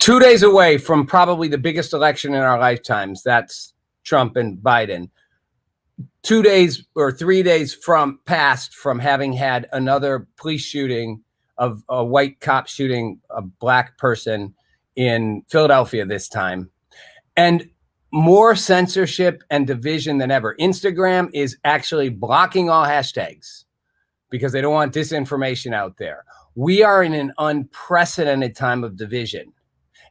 2 days away from probably the biggest election in our lifetimes. That's Trump and Biden. 2 days or 3 days from having had another police shooting of a white cop shooting a black person in Philadelphia this time. And more censorship and division than ever. Instagram is actually blocking all hashtags because they don't want disinformation out there. We are in an unprecedented time of division.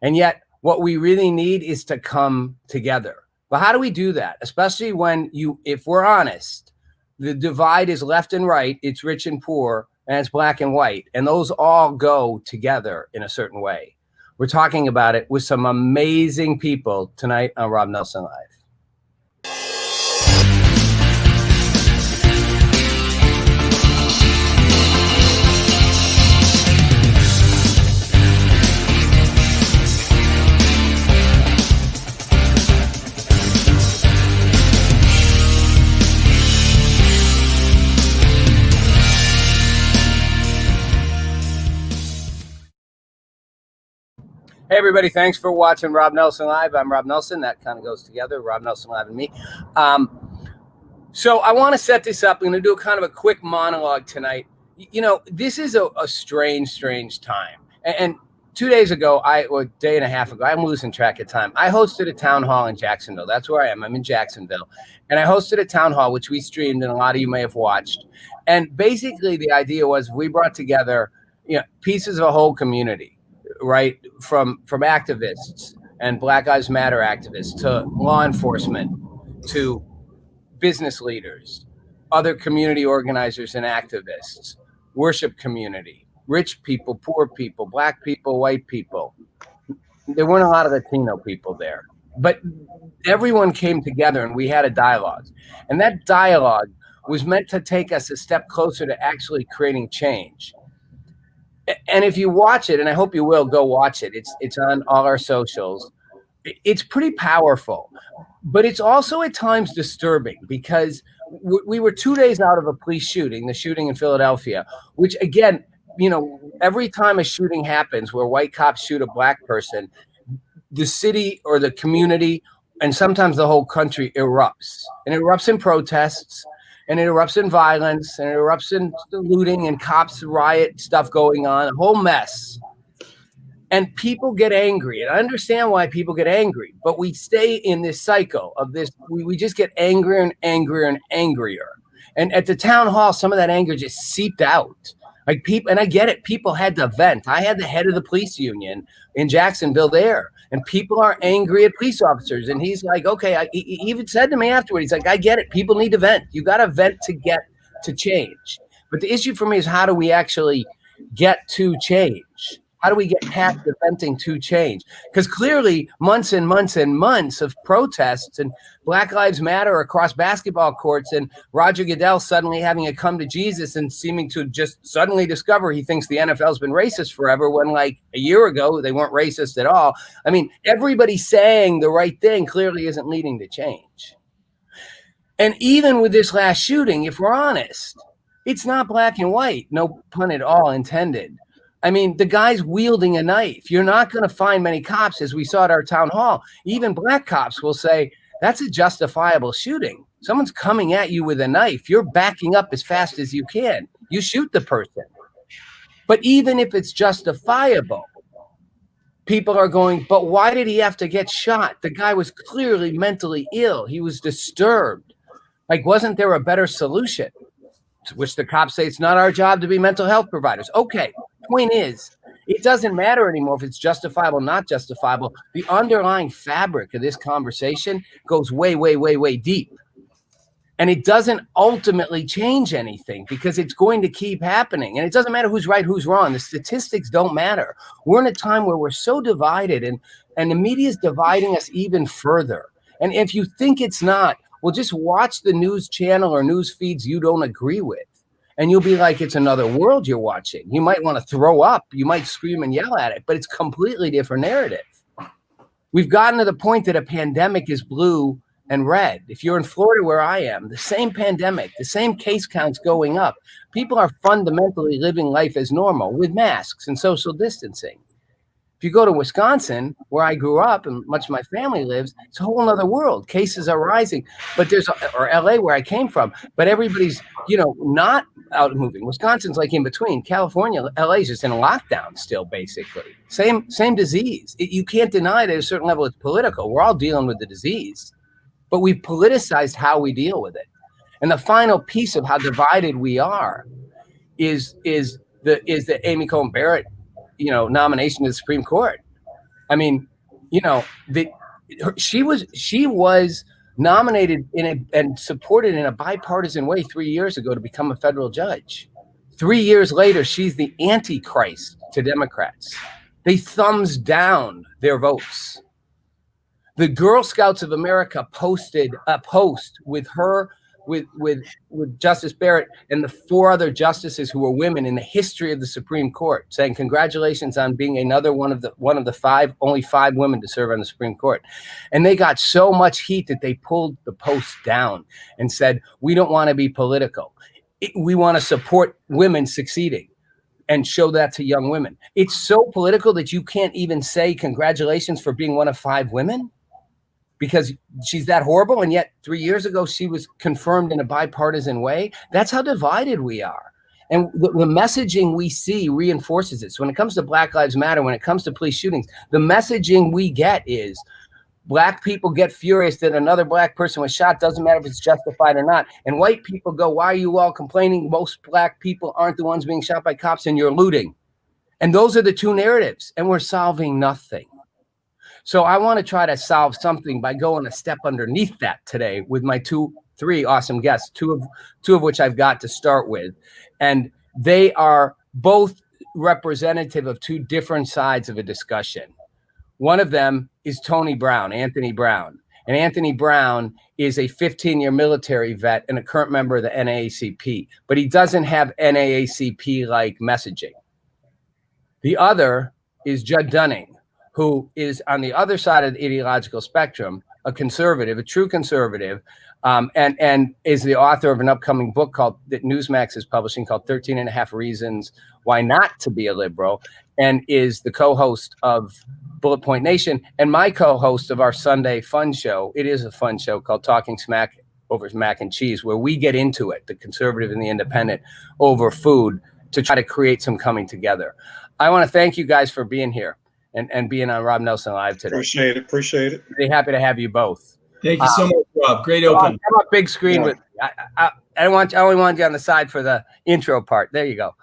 And yet what we really need is to come together. But how do we do that? Especially when if we're honest, the divide is left and right, it's rich and poor, and it's black and white. And those all go together in a certain way. We're talking about it with some amazing people tonight on Rob Nelson Live. Hey, everybody. Thanks for watching Rob Nelson Live. I'm Rob Nelson. That kind of goes together, Rob Nelson Live and me. So I want to set this up. I'm going to do a kind of a quick monologue tonight. You know, this is a strange time. And 2 days ago, or a day and a half ago, I'm losing track of time. I hosted a town hall in Jacksonville. That's where I am. I'm in Jacksonville. And I hosted a town hall, which we streamed, and a lot of you may have watched. And basically, the idea was we brought together, pieces of a whole community. Right, from activists and Black Lives Matter activists to law enforcement to business leaders, other community organizers and activists, worship community, rich people, poor people, black people, white people. There weren't a lot of Latino people there, but everyone came together and we had a dialogue. And that dialogue was meant to take us a step closer to actually creating change. And if you watch it, and I hope you will, go watch it. It's on all our socials. It's pretty powerful, but it's also at times disturbing because we were 2 days out of a police shooting, the shooting in Philadelphia, which again, every time a shooting happens where white cops shoot a black person, the city or the community, and sometimes the whole country erupts. And it erupts in protests. And it erupts in violence, and it erupts in looting and cops riot stuff going on, a whole mess. And people get angry. And I understand why people get angry, but we stay in this cycle of this. We just get angrier and angrier and angrier. And at the town hall, some of that anger just seeped out. Like people, and I get it. People had to vent. I had the head of the police union in Jacksonville there, and people are angry at police officers. And he's like, okay, he even said to me afterward, he's like, I get it. People need to vent. You got to vent to get to change. But the issue for me is how do we actually get to change? How do we get past the venting to change? Because clearly months and months and months of protests and Black Lives Matter across basketball courts and Roger Goodell suddenly having a come to Jesus and seeming to just suddenly discover he thinks the NFL's been racist forever when like a year ago they weren't racist at all. I mean, everybody saying the right thing clearly isn't leading to change. And even with this last shooting, if we're honest, it's not black and white, no pun at all intended. I mean, the guy's wielding a knife. You're not going to find many cops, as we saw at our town hall. Even black cops will say, that's a justifiable shooting. Someone's coming at you with a knife. You're backing up as fast as you can. You shoot the person. But even if it's justifiable, people are going, but why did he have to get shot? The guy was clearly mentally ill. He was disturbed. Like, wasn't there a better solution? To which the cops say, it's not our job to be mental health providers. Okay. Point is, it doesn't matter anymore if it's justifiable, not justifiable. The underlying fabric of this conversation goes way, way, way, way deep. And it doesn't ultimately change anything because it's going to keep happening. And it doesn't matter who's right, who's wrong. The statistics don't matter. We're in a time where we're so divided and the media is dividing us even further. And if you think it's not, well, just watch the news channel or news feeds you don't agree with. And you'll be like, it's another world you're watching. You might want to throw up. You might scream and yell at it, but it's completely different narrative. We've gotten to the point that a pandemic is blue and red. If you're in Florida where I am, the same pandemic, the same case counts going up. People are fundamentally living life as normal with masks and social distancing. If you go to Wisconsin, where I grew up and much of my family lives, it's a whole other world. Cases are rising, but or LA where I came from, but everybody's, not out moving. Wisconsin's like in between. California, LA is just in a lockdown still, basically. Same disease. You can't deny that at a certain level it's political. We're all dealing with the disease, but we've politicized how we deal with it. And the final piece of how divided we are is the Amy Coney Barrett, nomination to the Supreme Court. I mean, she was nominated and supported in a bipartisan way 3 years ago to become a federal judge. 3 years later, she's the antichrist to Democrats. They thumbs down their votes. The Girl Scouts of America posted a post with her, with Justice Barrett and the 4 other justices who were women in the history of the Supreme Court, saying congratulations on being another one of the only 5 women to serve on the Supreme Court. And they got so much heat that they pulled the post down and said, we don't want to be political. We want to support women succeeding and show that to young women. It's so political that you can't even say congratulations for being one of 5 women, because she's that horrible, and yet 3 years ago she was confirmed in a bipartisan way. That's how divided we are. And the messaging we see reinforces it. So when it comes to Black Lives Matter, when it comes to police shootings, the messaging we get is Black people get furious that another Black person was shot, doesn't matter if it's justified or not. And white people go, why are you all complaining? Most Black people aren't the ones being shot by cops and you're looting. And those are the 2 narratives, and we're solving nothing. So I want to try to solve something by going a step underneath that today with my 3 awesome guests, two of which I've got to start with. And they are both representative of 2 different sides of a discussion. One of them is Anthony Brown. And Anthony Brown is a 15-year military vet and a current member of the NAACP, but he doesn't have NAACP-like messaging. The other is Judd Dunning, who is on the other side of the ideological spectrum, a conservative, a true conservative, and is the author of an upcoming book that Newsmax is publishing called 13.5 Reasons Why Not to Be a Liberal, and is the co-host of Bullet Point Nation and my co-host of our Sunday fun show. It is a fun show called Talking Smack Over Mac and Cheese, where we get into it, the conservative and the independent, over food to try to create some coming together. I want to thank you guys for being here and being on Rob Nelson Live today. Appreciate it. Really happy to have you both. Thank you so much, Rob. Great open. I'm a big screen, but I only want you on the side for the intro part. There you go.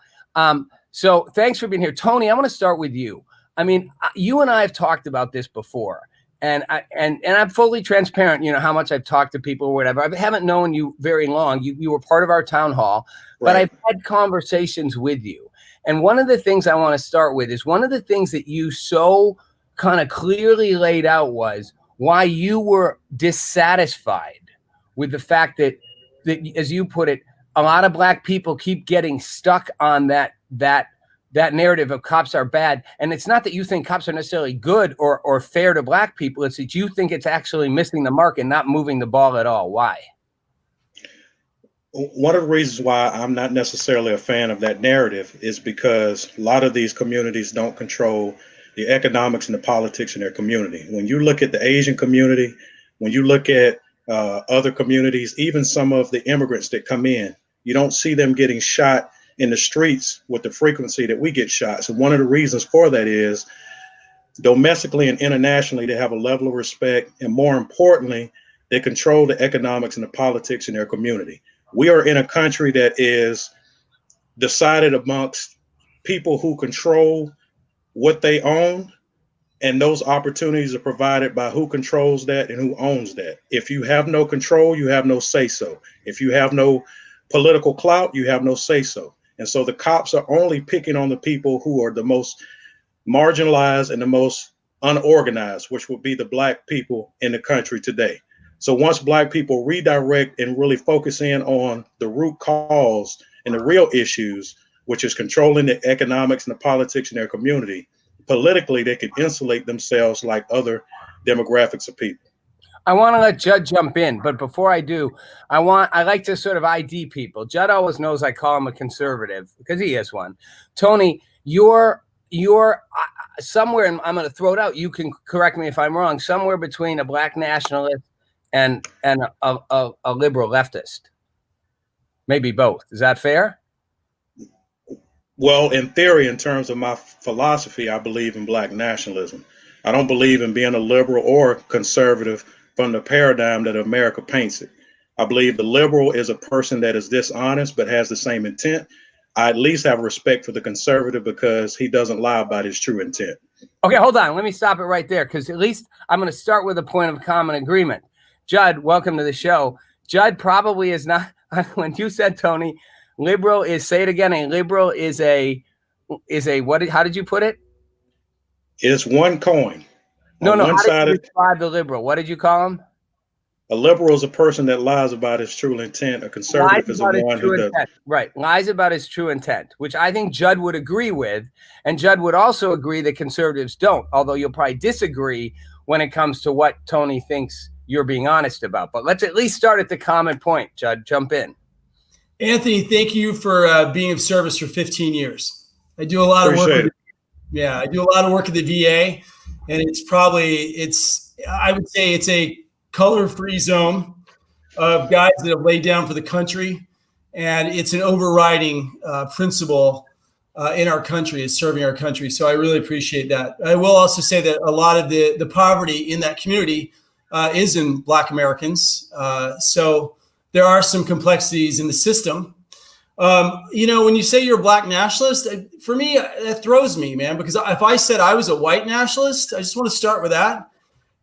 So thanks for being here. Tony, I want to start with you. I mean, you and I have talked about this before, and I'm fully transparent, how much I've talked to people or whatever. I haven't known you very long. You were part of our town hall, but I've had conversations with you. And one of the things I want to start with is one of the things that you so kind of clearly laid out was why you were dissatisfied with the fact that, as you put it, a lot of Black people keep getting stuck on that narrative of cops are bad. And it's not that you think cops are necessarily good or fair to Black people. It's that you think it's actually missing the mark and not moving the ball at all. Why? One of the reasons why I'm not necessarily a fan of that narrative is because a lot of these communities don't control the economics and the politics in their community. When you look at the Asian community, when you look at other communities, even some of the immigrants that come in, you don't see them getting shot in the streets with the frequency that we get shot. So one of the reasons for that is domestically and internationally, they have a level of respect. And more importantly, they control the economics and the politics in their community. We are in a country that is decided amongst people who control what they own, and those opportunities are provided by who controls that and who owns that. If you have no control, you have no say-so. If you have no political clout, you have no say-so. And so the cops are only picking on the people who are the most marginalized and the most unorganized, which would be the Black people in the country today. So once Black people redirect and really focus in on the root cause and the real issues, which is controlling the economics and the politics in their community, politically, they can insulate themselves like other demographics of people. I want to let Judd jump in, but before I do, I like to sort of ID people. Judd always knows I call him a conservative because he is one. Tony, somewhere, and I'm going to throw it out. You can correct me if I'm wrong. Somewhere between a black nationalist and a liberal leftist, maybe both. Is that fair? Well, in theory, in terms of my philosophy, I believe in black nationalism. I don't believe in being a liberal or conservative from the paradigm that America paints it. I believe the liberal is a person that is dishonest but has the same intent. I at least have respect for the conservative because he doesn't lie about his true intent. Okay, hold on. Let me stop it right there, because at least I'm going to start with a point of common agreement. Judd, welcome to the show. Judd probably is not, when you said, Tony, liberal is, say it again, a liberal is a what? How did you put it? It's one coin. No, On one how did side you of describe the liberal? What did you call him? a liberal is a person that lies about his true intent. A conservative is the one who does. Right. Lies about his true intent, which I think Judd would agree with. And Judd would also agree that conservatives don't, although you'll probably disagree when it comes to what Tony thinks you're being honest about. But let's at least start at the common point. Judd, jump in. Anthony, thank you for being of service for 15 years. I do a lot of work. I do a lot of work at the VA, and I would say it's a color-free zone of guys that have laid down for the country, and it's an overriding principle in our country, is serving our country. So I really appreciate that. I will also say that a lot of the poverty in that community is in Black Americans. So there are some complexities in the system. When you say you're a black nationalist, for me, that throws me, man, because if I said I was a white nationalist, I just want to start with that.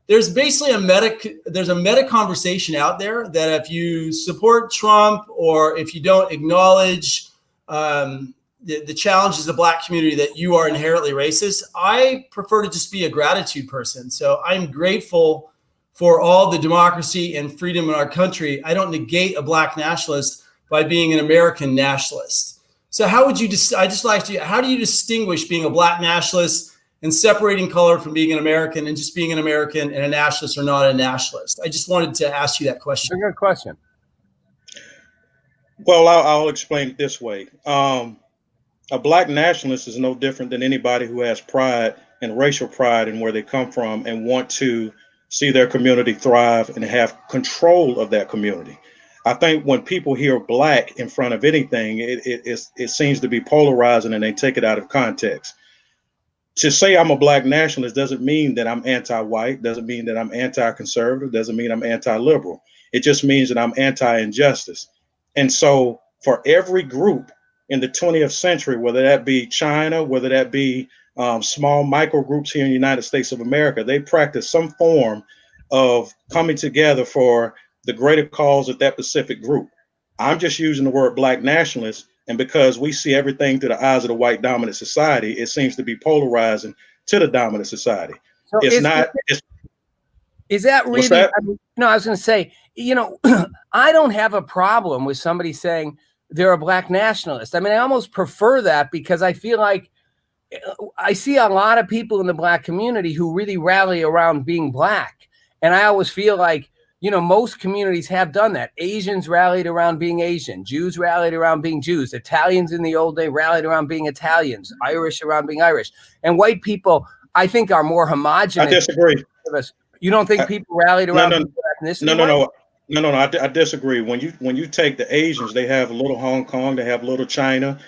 There's basically a meta conversation out there that if you support Trump or if you don't acknowledge the challenges of the black community, that you are inherently racist. I prefer to just be a gratitude person. So I'm grateful for all the democracy and freedom in our country. I don't negate a black nationalist by being an American nationalist. So how do you distinguish being a black nationalist and separating color from being an American, and just being an American and a nationalist or not a nationalist? I just wanted to ask you that question. Good question. Well, I'll explain it this way. A black nationalist is no different than anybody who has pride and racial pride in where they come from and want to see their community thrive and have control of that community. I think when people hear black in front of anything, it seems to be polarizing and they take it out of context. To say I'm a black nationalist doesn't mean that I'm anti-white, doesn't mean that I'm anti-conservative, doesn't mean I'm anti-liberal. It just means that I'm anti-injustice. And so for every group in the 20th century, whether that be China, whether that be small micro groups here in the United States of America, they practice some form of coming together for the greater cause of that specific group. I'm just using the word black nationalist, and because we see everything through the eyes of the white dominant society, it seems to be polarizing to the dominant society. So is that really? I was going to say, I don't have a problem with somebody saying they're a black nationalist. I mean, I almost prefer that, because I feel like I see a lot of people in the black community who really rally around being black. And I always feel like, most communities have done that. Asians rallied around being Asian. Jews rallied around being Jews. Italians in the old day rallied around being Italians. Irish around being Irish. And white people, I think, are more homogenous. I disagree. You don't think people rallied around ethnicity? No. I disagree. When you take the Asians, they have a little Hong Kong, they have a little China.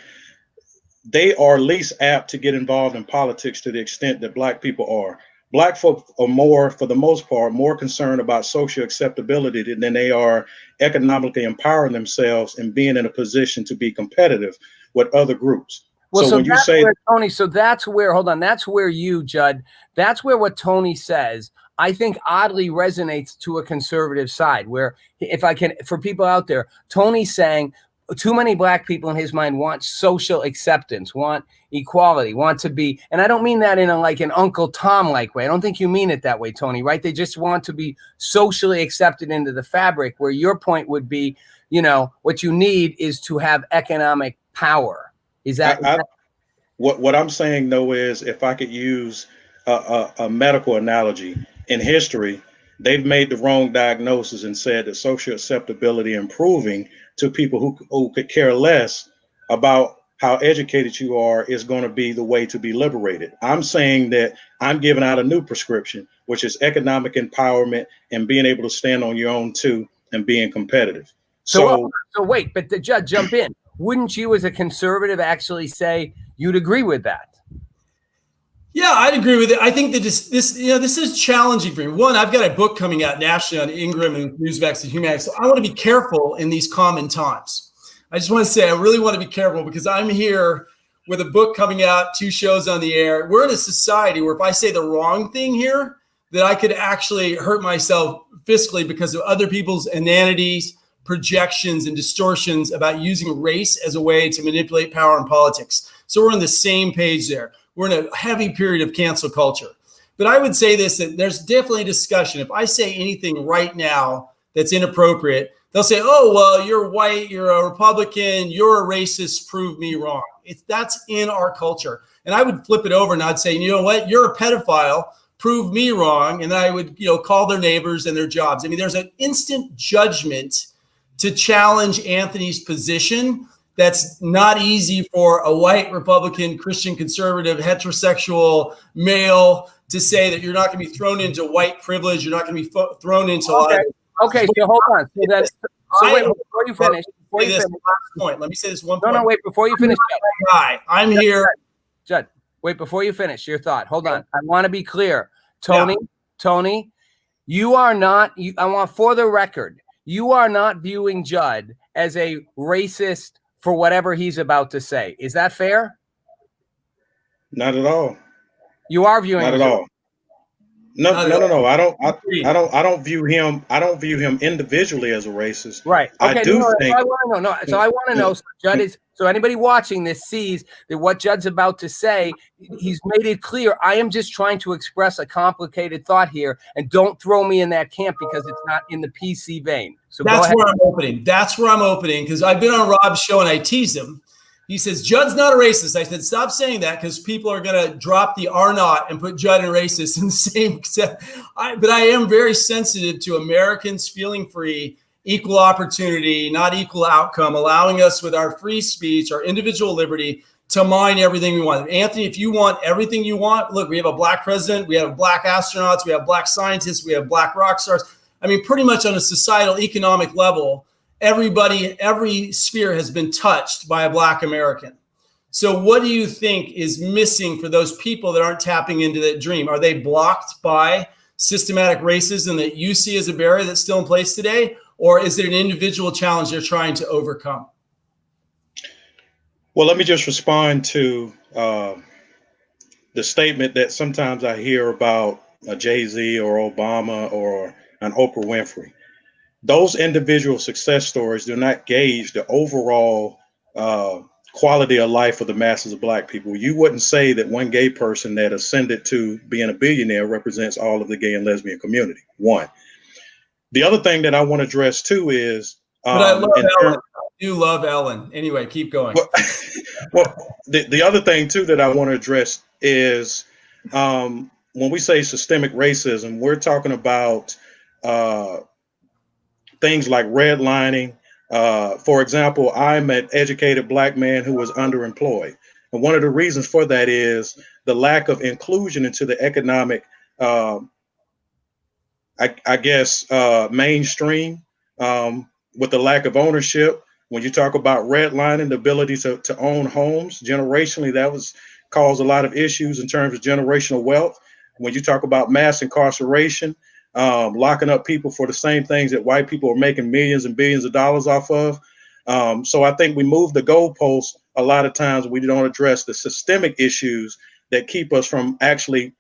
They are least apt to get involved in politics to the extent that black people are. Black folk are more, for the most part, more concerned about social acceptability than they are economically empowering themselves and being in a position to be competitive with other groups. Well, so when you say, Tony, that's where you, Judd, that's where what Tony says, I think oddly resonates to a conservative side, where for people out there, Tony's saying too many black people in his mind want social acceptance, want equality, want to be, and I don't mean that in an Uncle Tom like way. I don't think you mean it that way, Tony, right? They just want to be socially accepted into the fabric, where your point would be, what you need is to have economic power. Is that what I'm saying though is, if I could use a medical analogy, in history, they've made the wrong diagnosis and said that social acceptability improving to people who could care less about how educated you are is going to be the way to be liberated. I'm saying that I'm giving out a new prescription, which is economic empowerment and being able to stand on your own too and being competitive. So wait, but the Judd, jump in. Wouldn't you, as a conservative, actually say you'd agree with that? Yeah, I'd agree with it. I think that this is challenging for me. One, I've got a book coming out nationally on Ingram and Newsmax and Humax. So I want to be careful in these common times. I just want to say I really want to be careful because I'm here with a book coming out, 2 shows on the air. We're in a society where if I say the wrong thing here, that I could actually hurt myself fiscally because of other people's inanities, projections, and distortions about using race as a way to manipulate power in politics. So we're on the same page there. We're in a heavy period of cancel culture. But I would say this, that there's definitely a discussion. If I say anything right now that's inappropriate, they'll say, oh, well, you're white, you're a Republican, you're a racist, prove me wrong. That's in our culture. And I would flip it over and I'd say, you know what, you're a pedophile, prove me wrong. And then I would, call their neighbors and their jobs. I mean, there's an instant judgment to challenge Anthony's position. That's not easy for a white Republican, Christian conservative, heterosexual male to say that you're not going to be thrown into white privilege. You're not going to be thrown into a lot of. Okay, so hold on. So wait, before you finish. Last point. Let me say this one point. No, wait, before you finish. I'm here. Judd, wait, before you finish your thought. Hold on. I want to be clear. Tony, you are not, I want for the record, you are not viewing Judd as a racist for whatever he's about to say. Is that fair? Not at all. You are viewing not at all. No. I don't view him. I don't view him individually as a racist. Right. Okay. I do think. So I want to know. So I want to know. So Judd is. So anybody watching this sees that what Judd's about to say. He's made it clear. I am just trying to express a complicated thought here, and don't throw me in that camp because it's not in the PC vein. So that's where I'm opening. That's where I'm opening because I've been on Rob's show and I tease him. He says, Judd's not a racist. I said, stop saying that because people are going to drop the R naught and put Judd and racist in the same. But I am very sensitive to Americans feeling free, equal opportunity, not equal outcome, allowing us with our free speech, our individual liberty to mine everything we want. Anthony, if you want everything you want, look, we have a black president, we have black astronauts, we have black scientists, we have black rock stars. I mean, pretty much on a societal economic level, every sphere has been touched by a black American. So what do you think is missing for those people that aren't tapping into that dream? Are they blocked by systematic racism that you see as a barrier that's still in place today? Or is it an individual challenge they're trying to overcome? Well, let me just respond to the statement that sometimes I hear about a Jay-Z or Obama or an Oprah Winfrey. Those individual success stories do not gauge the overall quality of life of the masses of black people. You wouldn't say that one gay person that ascended to being a billionaire represents all of the gay and lesbian community. One. The other thing that I want to address too is but I love Ellen. You love Ellen. Anyway, keep going. Well, the other thing too that I want to address is when we say systemic racism, we're talking about things like redlining. For example, I'm an educated black man who was underemployed. And one of the reasons for that is the lack of inclusion into the economic, mainstream, with the lack of ownership. When you talk about redlining, the ability to own homes generationally, that was caused a lot of issues in terms of generational wealth. When you talk about mass incarceration, locking up people for the same things that white people are making millions and billions of dollars off of. So I think we move the goalposts a lot of times. We don't address the systemic issues that keep us from actually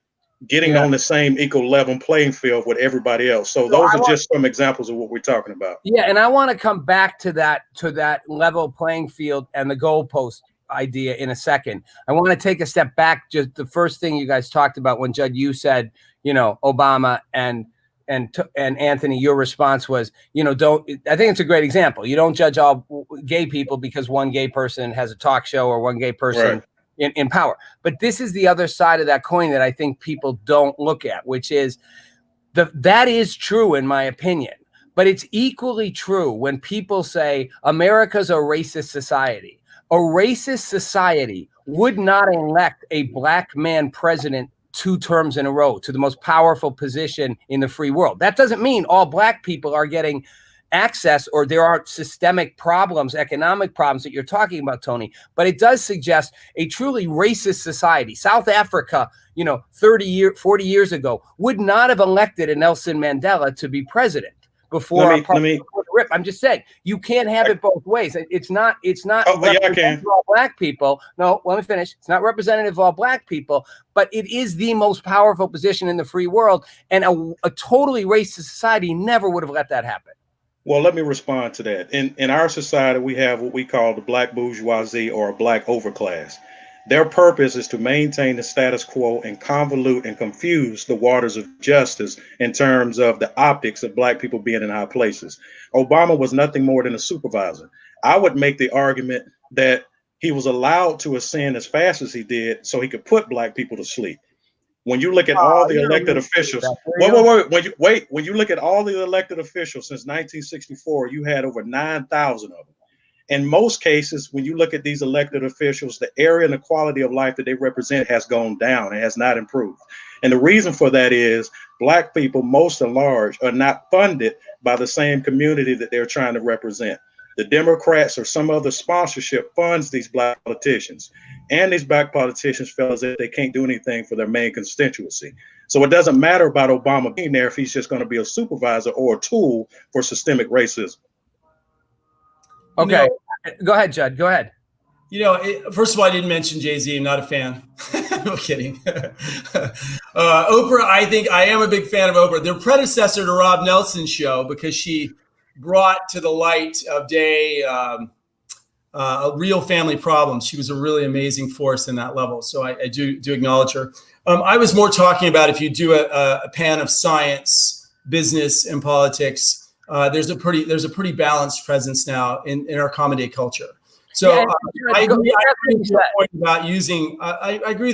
getting on the same equal level playing field with everybody else. So those are just some examples of what we're talking about. Yeah, and I want to come back to that level playing field and the goalpost idea in a second. I want to take a step back. Just the first thing you guys talked about when Judd, you said, Obama and Anthony, your response was, don't. I think it's a great example. You don't judge all gay people because one gay person has a talk show or one gay person in power. But this is the other side of that coin that I think people don't look at, which is that is true in my opinion. But it's equally true when people say America's a racist society. A racist society would not elect a black man president 2 terms in a row to the most powerful position in the free world. That doesn't mean all black people are getting access or there are systemic problems, economic problems that you're talking about, Tony, but it does suggest a truly racist society. South Africa, 40 years ago would not have elected a Nelson Mandela to be president before the rip. I'm just saying you can't have it both ways. It's not representative of all black people. No, let me finish. It's not representative of all black people, but it is the most powerful position in the free world. And a totally racist society never would have let that happen. Well, let me respond to that. In our society, we have what we call the black bourgeoisie or a black overclass. Their purpose is to maintain the status quo and convolute and confuse the waters of justice in terms of the optics of black people being in high places. Obama was nothing more than a supervisor. I would make the argument that he was allowed to ascend as fast as he did so he could put black people to sleep. When you look at all the elected officials, when you look at all the elected officials since 1964, you had over 9,000 of them. In most cases, when you look at these elected officials, the area and the quality of life that they represent has gone down and has not improved. And the reason for that is black people, most and large, are not funded by the same community that they're trying to represent. The Democrats or some other sponsorship funds these black politicians. And these black politicians feel as if they can't do anything for their main constituency. So it doesn't matter about Obama being there if he's just going to be a supervisor or a tool for systemic racism. Okay, go ahead, Judd. Go ahead. First of all, I didn't mention Jay-Z. I'm not a fan. No kidding. Oprah, I am a big fan of Oprah. Their predecessor to Rob Nelson's show, because she brought to the light of day real family problems. She was a really amazing force in that level. So I do acknowledge her. I was more talking about if you do a pan of science, business, and politics. There's a pretty balanced presence now in our common day culture. So I agree with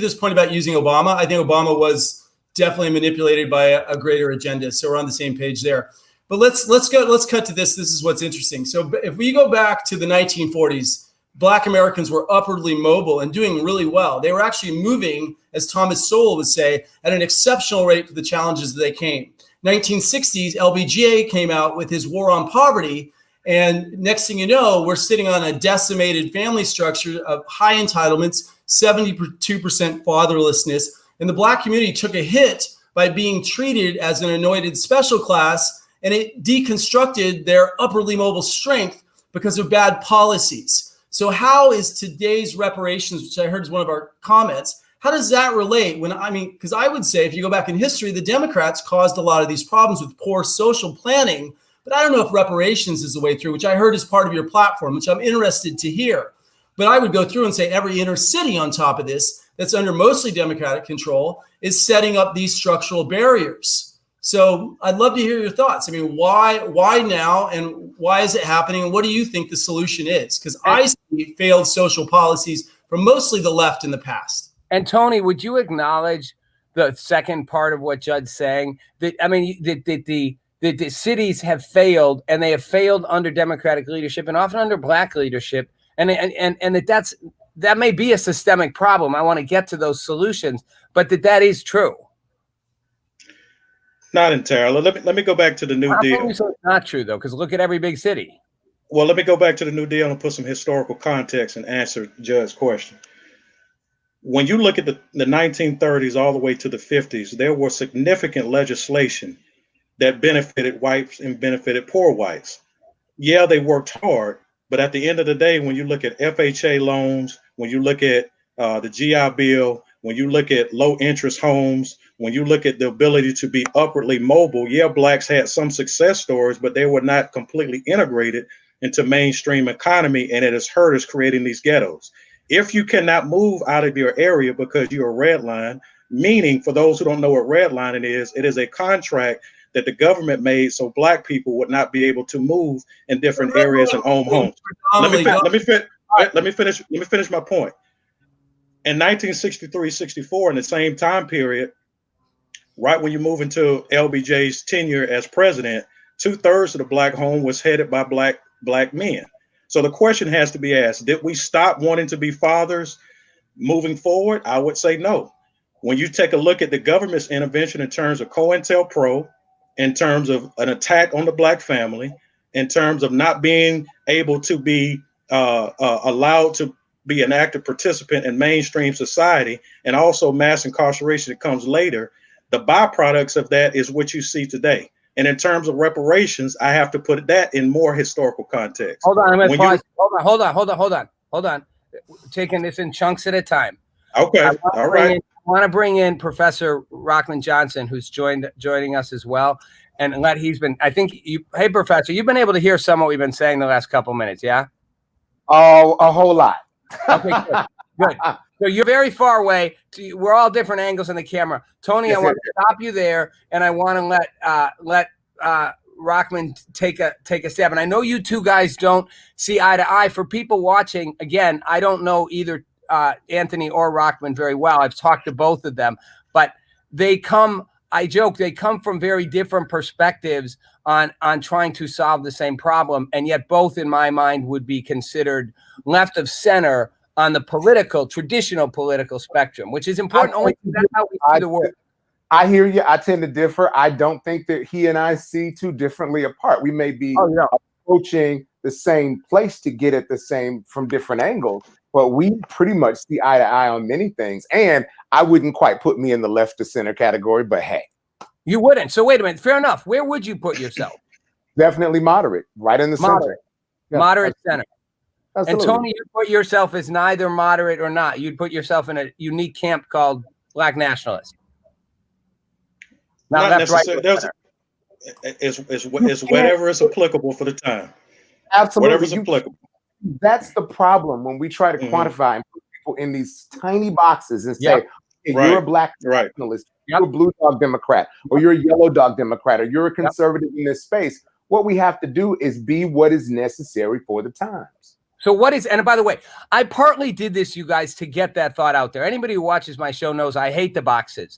this point about using Obama. I think Obama was definitely manipulated by a greater agenda. So we're on the same page there. But let's cut to this. This is what's interesting. So if we go back to the 1940s, Black Americans were upwardly mobile and doing really well. They were actually moving, as Thomas Sowell would say, at an exceptional rate for the challenges that they came. 1960s, LBJ came out with his War on Poverty. And next thing you know, we're sitting on a decimated family structure of high entitlements, 72% fatherlessness. And the Black community took a hit by being treated as an anointed special class, and it deconstructed their upwardly mobile strength because of bad policies. So how is today's reparations, which I heard is one of our comments, how does that relate because I would say if you go back in history, the Democrats caused a lot of these problems with poor social planning, but I don't know if reparations is the way through, which I heard is part of your platform, which I'm interested to hear. But I would go through and say every inner city on top of this, that's under mostly Democratic control, is setting up these structural barriers. So I'd love to hear your thoughts. I mean, why now, and why is it happening? And what do you think the solution is? Because I see failed social policies from mostly the left in the past. And Tony, would you acknowledge the second part of what Judd's saying? That the cities have failed, and they have failed under Democratic leadership and often under Black leadership, and that may be a systemic problem. I want to get to those solutions, but that is true. Not entirely. Let me go back to the New Deal. It's not true though, because look at every big city. Well, let me go back to the New Deal and put some historical context and answer Judd's question. When you look at the 1930s all the way to the 50s, there was significant legislation that benefited whites and benefited poor whites. Yeah, they worked hard, but at the end of the day, when you look at FHA loans, when you look at the GI Bill, when you look at low interest homes, when you look at the ability to be upwardly mobile, yeah, blacks had some success stories, but they were not completely integrated into mainstream economy, and it has hurt us creating these ghettos. If you cannot move out of your area because you're a redline, meaning for those who don't know what redlining is, it is a contract that the government made so black people would not be able to move in different areas and own homes. Let me finish my point. In 1963-64, in the same time period, right when you move into LBJ's tenure as president, 2/3 of the black home was headed by black men. So the question has to be asked, did we stop wanting to be fathers moving forward? I would say no. When you take a look at the government's intervention in terms of COINTELPRO, in terms of an attack on the Black family, in terms of not being able to be allowed to be an active participant in mainstream society, and also mass incarceration that comes later, the byproducts of that is what you see today. And in terms of reparations, I have to put that in more historical context. Hold on, I'm gonna pause. Hold on. Taking this in chunks at a time. Okay, all right. I want to bring in Professor Rahman Johnson, who's joining us as well. And hey, Professor, you've been able to hear some of what we've been saying the last couple minutes, yeah? Oh, a whole lot. Okay, good. So you're very far away. We're all different angles in the camera. Tony, yes, I want to stop you there, and I want to let Rahman take a step. And I know you two guys don't see eye to eye. For people watching, again, I don't know either Anthony or Rahman very well. I've talked to both of them, but they come from very different perspectives on trying to solve the same problem. And yet both, in my mind, would be considered left of center on the traditional political spectrum, which is important only because that's how we see the world. I hear you. I tend to differ. I don't think that he and I see too differently apart. We may be approaching the same place to get at the same from different angles, but we pretty much see eye to eye on many things. And I wouldn't quite put me in the left to center category, but hey. You wouldn't. So wait a minute. Fair enough. Where would you put yourself? Definitely moderate, right in the center. Yeah, moderate center. Absolutely. And Tony, you put yourself as neither moderate or not. You'd put yourself in a unique camp called Black nationalist. Not necessarily. It's whatever is applicable for the time. Absolutely. Whatever's applicable. That's the problem when we try to quantify and put people in these tiny boxes and say, hey, right. You're a Black nationalist, you're a blue dog Democrat, or you're a yellow dog Democrat, or you're a conservative in this space. What we have to do is be what is necessary for the times. So and by the way, I partly did this, you guys, to get that thought out there. Anybody who watches my show knows I hate the boxes.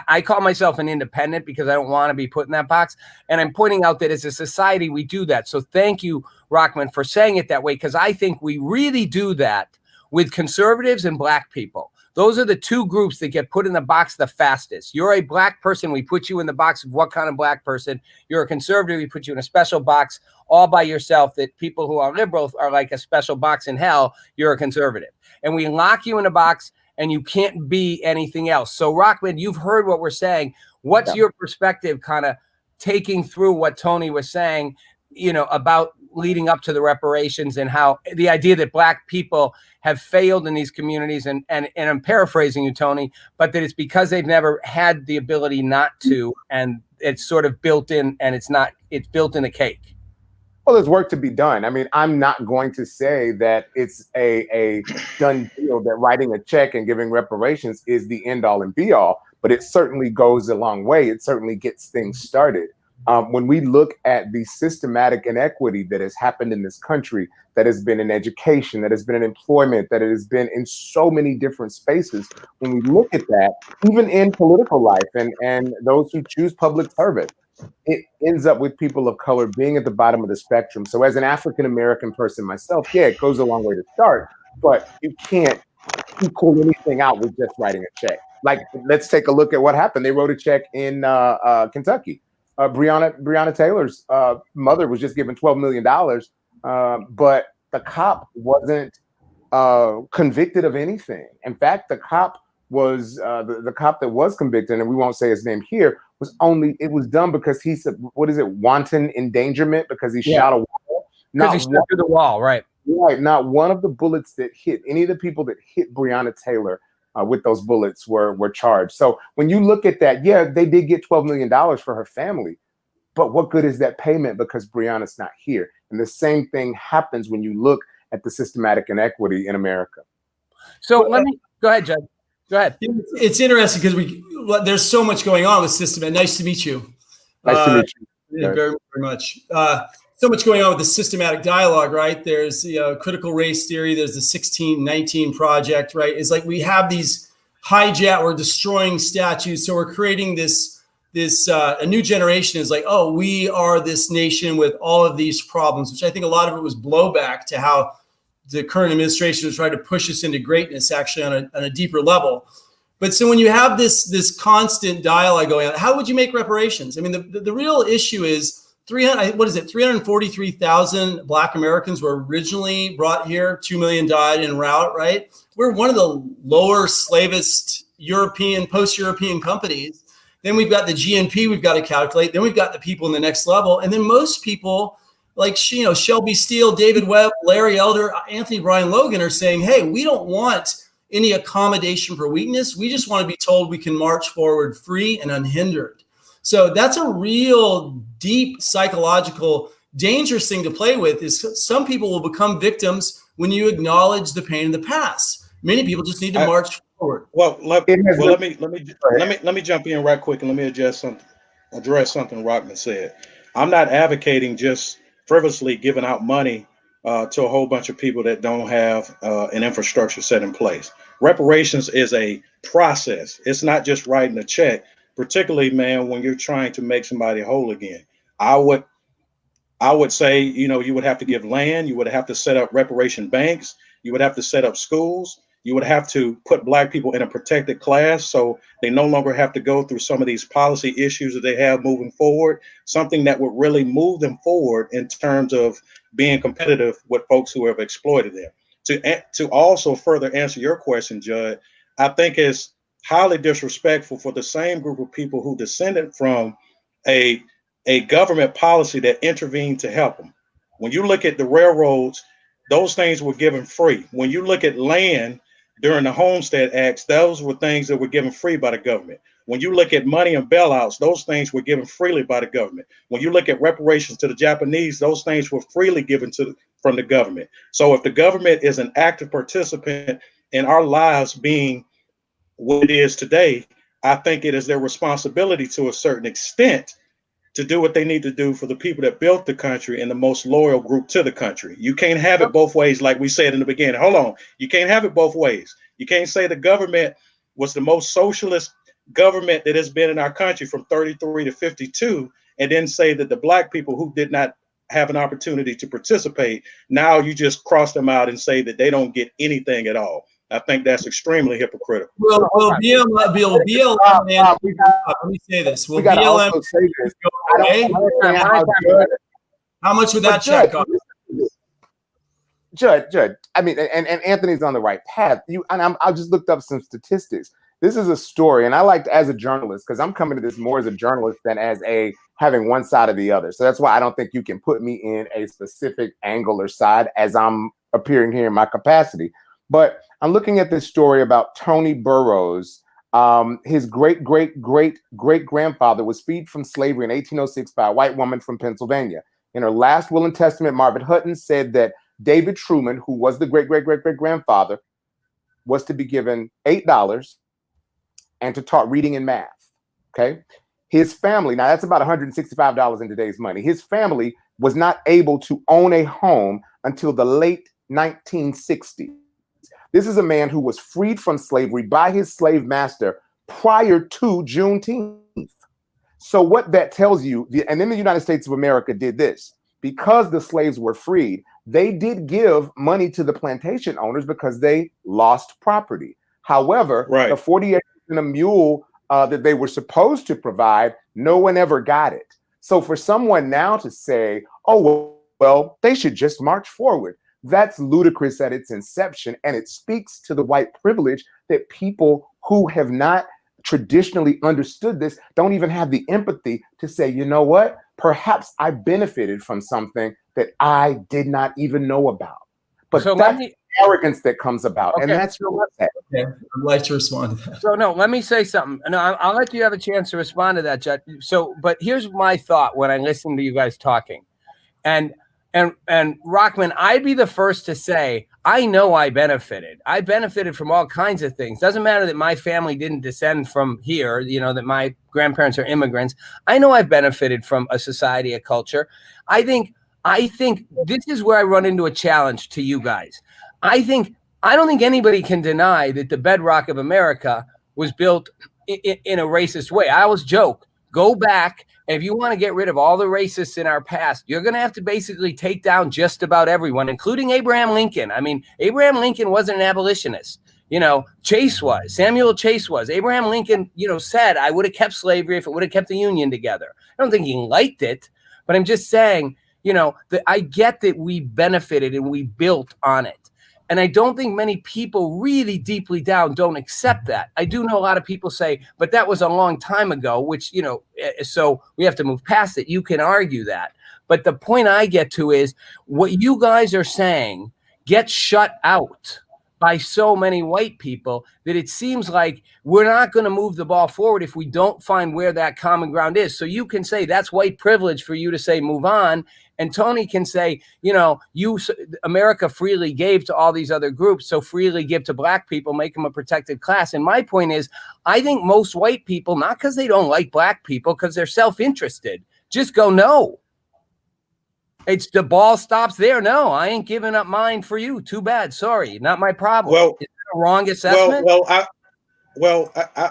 I call myself an independent because I don't want to be put in that box. And I'm pointing out that as a society, we do that. So thank you, Rahman, for saying it that way, because I think we really do that with conservatives and Black people. Those are the two groups that get put in the box the fastest. You're a Black person, we put you in the box of what kind of Black person. You're a conservative, we put you in a special box all by yourself, that people who are liberals are like a special box in hell. You're a conservative. And we lock you in a box and you can't be anything else. So Rahman, you've heard what we're saying. What's your perspective kind of taking through what Tony was saying, about leading up to the reparations and how the idea that Black people have failed in these communities, and I'm paraphrasing you, Tony, but that it's because they've never had the ability not to, and it's sort of built in, and it's built in a cake. Well, there's work to be done. I mean, I'm not going to say that it's a done deal, that writing a check and giving reparations is the end all and be all, but it certainly goes a long way. It certainly gets things started. When we look at the systematic inequity that has happened in this country, that has been in education, that has been in employment, that it has been in so many different spaces, when we look at that, even in political life and those who choose public service, it ends up with people of color being at the bottom of the spectrum. So as an African-American person myself, it goes a long way to start, but you can't equal anything out with just writing a check. Like, let's take a look at what happened. They wrote a check in Kentucky. Breonna Taylor's mother was just given $12 million, but the cop wasn't convicted of anything. In fact, the cop was the cop that was convicted, and we won't say his name here, it was done because he said, what is it, wanton endangerment, because he shot a wall. Because he stepped through the wall, right? Right. Not one of the bullets that hit any of the people that hit Breonna Taylor with those bullets were charged. So when you look at that, they did get $12 million for her family, but what good is that payment because Breonna's not here? And the same thing happens when you look at the systematic inequity in America. So go ahead, Judd. Go ahead. It's interesting because there's so much going on with system. And nice to meet you. Nice to meet you. Very, very much. So much going on with the systematic dialogue, right? There's critical race theory. There's the 1619 project, right? It's like we have these we're destroying statues. So we're creating this a new generation is like, oh, we are this nation with all of these problems, which I think a lot of it was blowback to how the current administration is trying to push us into greatness, actually on a deeper level. But so when you have this constant dialogue going on, how would you make reparations? I mean, the real issue is 343,000 Black Americans were originally brought here. 2 million died en route, right? We're one of the lower slavist European, post-European companies. Then we've got the GNP we've got to calculate. Then we've got the people in the next level. And then most people like, Shelby Steele, David Webb, Larry Elder, Anthony Brian Logan are saying, hey, we don't want any accommodation for weakness. We just want to be told we can march forward free and unhindered. So that's a real deep psychological, dangerous thing to play with. Is some people will become victims when you acknowledge the pain in the past. Many people just need to march forward. Let me jump in right quick and let me address something Rahman said. I'm not advocating just frivolously giving out money to a whole bunch of people that don't have an infrastructure set in place. Reparations is a process. It's not just writing a check, particularly, man, when you're trying to make somebody whole again. I would say, you would have to give land. You would have to set up reparation banks. You would have to set up schools. You would have to put Black people in a protected class so they no longer have to go through some of these policy issues that they have moving forward, something that would really move them forward in terms of being competitive with folks who have exploited them. To also further answer your question, Judd, I think it's highly disrespectful for the same group of people who descended from a government policy that intervened to help them. When you look at the railroads, those things were given free. When you look at land during the Homestead Acts, those were things that were given free by the government. When you look at money and bailouts, those things were given freely by the government. When you look at reparations to the Japanese, those things were freely given from the government. So if the government is an active participant in our lives being what it is today, I think it is their responsibility to a certain extent to do what they need to do for the people that built the country and the most loyal group to the country. You can't have it both ways, like we said in the beginning. Hold on. You can't have it both ways. You can't say the government was the most socialist government that has been in our country from 33 to 52, and then say that the Black people who did not have an opportunity to participate, now you just cross them out and say that they don't get anything at all. I think that's extremely hypocritical. Well, BLM, let me say this. Will BLM say this. go away? How much would that check cost? Judd, I mean, and Anthony's on the right path. I just looked up some statistics. This is a story, and I like as a journalist, because I'm coming to this more as a journalist than as having one side or the other. So that's why I don't think you can put me in a specific angle or side as I'm appearing here in my capacity. But I'm looking at this story about Tony Burroughs. His great-great-great-great-grandfather was freed from slavery in 1806 by a white woman from Pennsylvania. In her last will and testament, Margaret Hutton said that David Truman, who was the great-great-great-great-grandfather, was to be given $8 and to taught reading and math. Okay. His family, now that's about $165 in today's money. His family was not able to own a home until the late 1960s. This is a man who was freed from slavery by his slave master prior to Juneteenth. So what that tells you, and then the United States of America did this, because the slaves were freed, they did give money to the plantation owners because they lost property. However, the 40 acres and a mule that they were supposed to provide, no one ever got it. So for someone now to say, oh, well, they should just march forward, that's ludicrous at its inception. And it speaks to the white privilege that people who have not traditionally understood this don't even have the empathy to say, you know what, perhaps I benefited from something that I did not even know about. But so that's the arrogance that comes about. Okay. And that's your okay. I'd like to respond to that. So no, let me say something. No, I'll let you have a chance to respond to that, Judd. So, but here's my thought when I listen to you guys talking. And Rahman, I'd be the first to say, I know I benefited. I benefited from all kinds of things. Doesn't matter that my family didn't descend from here, that my grandparents are immigrants. I know I benefited from a society, a culture. I think this is where I run into a challenge to you guys. I don't think anybody can deny that the bedrock of America was built in a racist way. I always joke, go back. And if you want to get rid of all the racists in our past, you're going to have to basically take down just about everyone, including Abraham Lincoln. I mean, Abraham Lincoln wasn't an abolitionist. Chase was. Samuel Chase was. Abraham Lincoln, said, I would have kept slavery if it would have kept the Union together. I don't think he liked it, but I'm just saying, that I get that we benefited and we built on it. And I don't think many people really deeply down don't accept that. I do know a lot of people say, but that was a long time ago, which, so we have to move past it. You can argue that. But the point I get to is what you guys are saying gets shut out by so many white people that it seems like we're not going to move the ball forward if we don't find where that common ground is. So you can say that's white privilege for you to say move on. And Tony can say, America freely gave to all these other groups, so freely give to black people, make them a protected class. And my point is, I think most white people, not because they don't like black people, because they're self-interested, just go, no. It's the ball stops there. No, I ain't giving up mine for you. Too bad. Sorry, not my problem. Well, is that a wrong assessment?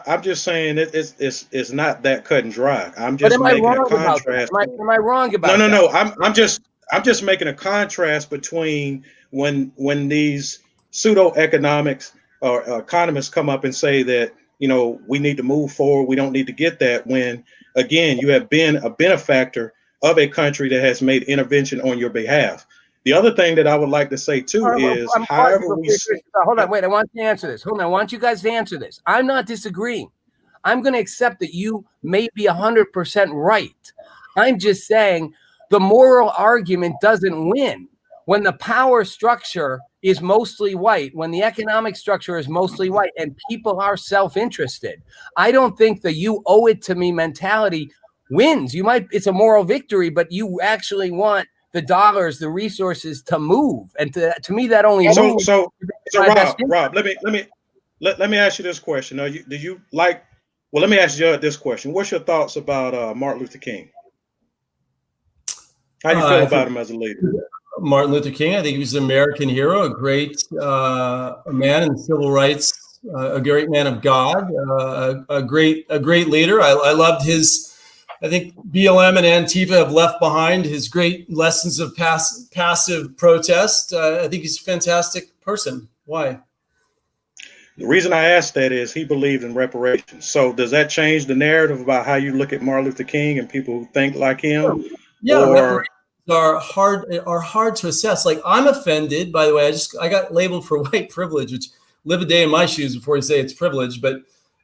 I'm just saying it's not that cut and dry. I'm just making a contrast. Am I wrong about that? No. I'm just making a contrast between when these pseudo economics or economists come up and say that we need to move forward. We don't need to get that. When again, you have been a benefactor of a country that has made intervention on your behalf. The other thing that I would like to say too is, however we hold on, wait, I want you to answer this. Hold on, I want you guys to answer this. I'm not disagreeing. I'm going to accept that you may be 100% right. I'm just saying the moral argument doesn't win when the power structure is mostly white, when the economic structure is mostly white, and people are self-interested. I don't think the you owe it to me mentality wins. It's a moral victory, but you actually want the dollars, the resources to move. And to me, that only moves. So Rob, let me ask you this question. Let me ask Judd this question. What's your thoughts about Martin Luther King? How do you feel about him as a leader? Martin Luther King, I think he was an American hero, a great man in civil rights, a great man of God, a great leader. I loved his. I think BLM and Antifa have left behind his great lessons of passive protest. I think he's a fantastic person. Why? The reason I asked that is he believed in reparations. So does that change the narrative about how you look at Martin Luther King and people who think like him? Yeah, reparations are hard to assess. Like, I'm offended, by the way. I got labeled for white privilege, which live a day in my shoes before you say it's privilege. But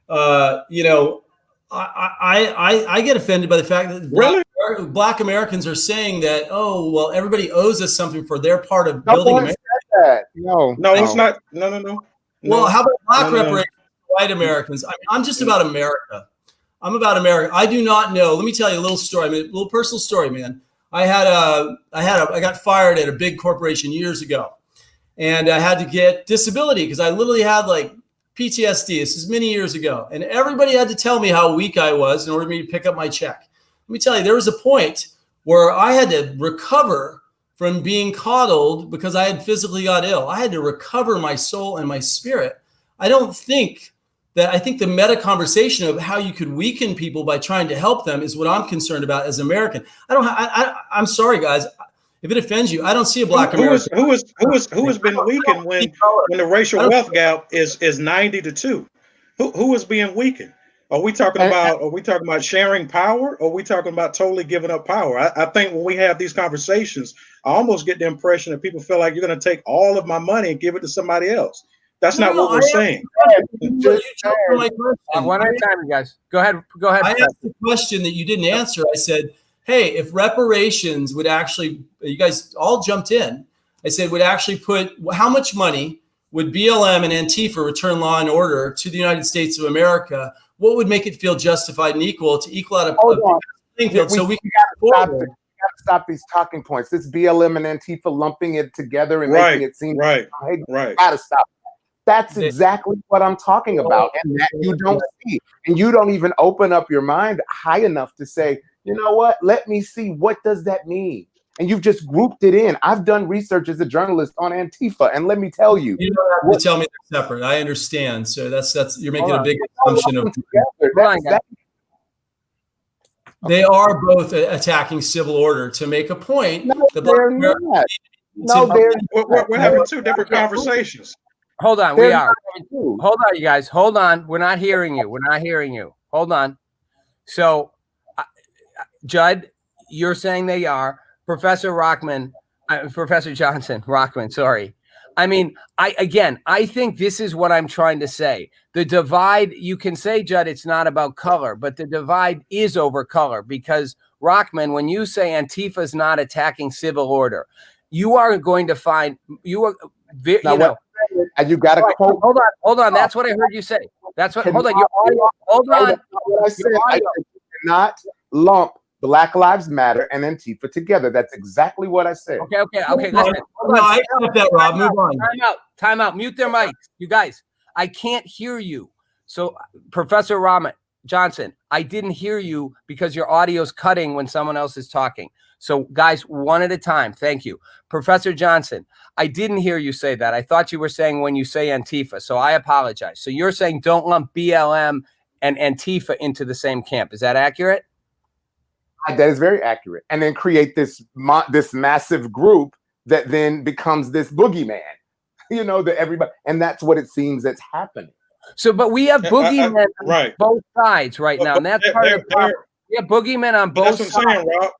I get offended by the fact that black Americans are saying that, oh, well, everybody owes us something for their part of building America. No, it's not. No. Well, how about black reparations for white Americans? I'm just about America. I'm about America. I do not know. Let me tell you a little story. A little personal story, man. I got fired at a big corporation years ago, and I had to get disability because I literally had like PTSD. This is many years ago. And everybody had to tell me how weak I was in order for me to pick up my check. Let me tell you, there was a point where I had to recover from being coddled because I had physically got ill. I had to recover my soul and my spirit. I think the meta conversation of how you could weaken people by trying to help them is what I'm concerned about as an American. I'm sorry, guys. If it offends you, I don't see a black American. Who has been weakened when the racial wealth gap is 90-2? Who is being weakened? Are we talking about sharing power, or are we talking about totally giving up power? I think when we have these conversations, I almost get the impression that people feel like you're going to take all of my money and give it to somebody else. That's not what we're saying. One at a time, you guys. Go ahead. I asked the question that you didn't answer. I said, hey, if reparations would actually, you guys all jumped in. I said, would actually put, how much money would BLM and Antifa return law and order to the United States of America? What would make it feel justified and equal to equal out a playing field? So we gotta stop these talking points. This BLM and Antifa lumping it together and making it seem right. Gotta stop. That's exactly what I'm talking about, and that you don't see, and you don't even open up your mind high enough to say, you know what? Let me see. What does that mean? And you've just grouped it in. I've done research as a journalist on Antifa, and let me tell you. You don't have to tell me they're separate. I understand. So that's you're making a big assumption of. They are both attacking civil order to make a point. No, they're not. No, we're having two different conversations. Hold on, we are. Hold on, you guys. Hold on. We're not hearing you. We're not hearing you. Hold on. So, Judd, you're saying they are. Professor Johnson, Rockman, sorry. I mean, I think this is what I'm trying to say. The divide, you can say, Judd, it's not about color, but the divide is over color because, Rockman, when you say Antifa is not attacking civil order, you are going to find, you got to quote. Hold on. That's what I heard you say. That's what, hold on. Your audio, hold on. What I said, I cannot lump Black Lives Matter and Antifa together. That's exactly what I said. Okay. Listen. No, I accept that, Rob. Move on. Time out. Mute their mics. You guys, I can't hear you. So, Professor Rahman Johnson, I didn't hear you because your audio's cutting when someone else is talking. So, guys, one at a time. Thank you. Professor Johnson, I didn't hear you say that. I thought you were saying when you say Antifa. So I apologize. So you're saying don't lump BLM and Antifa into the same camp. Is that accurate? That is very accurate. And then create this massive group that then becomes this boogeyman, that everybody, and that's what it seems that's happening. So, but we have boogeymen on both sides right now. And that's part of the problem. We have boogeymen on both sides. That's what I'm saying,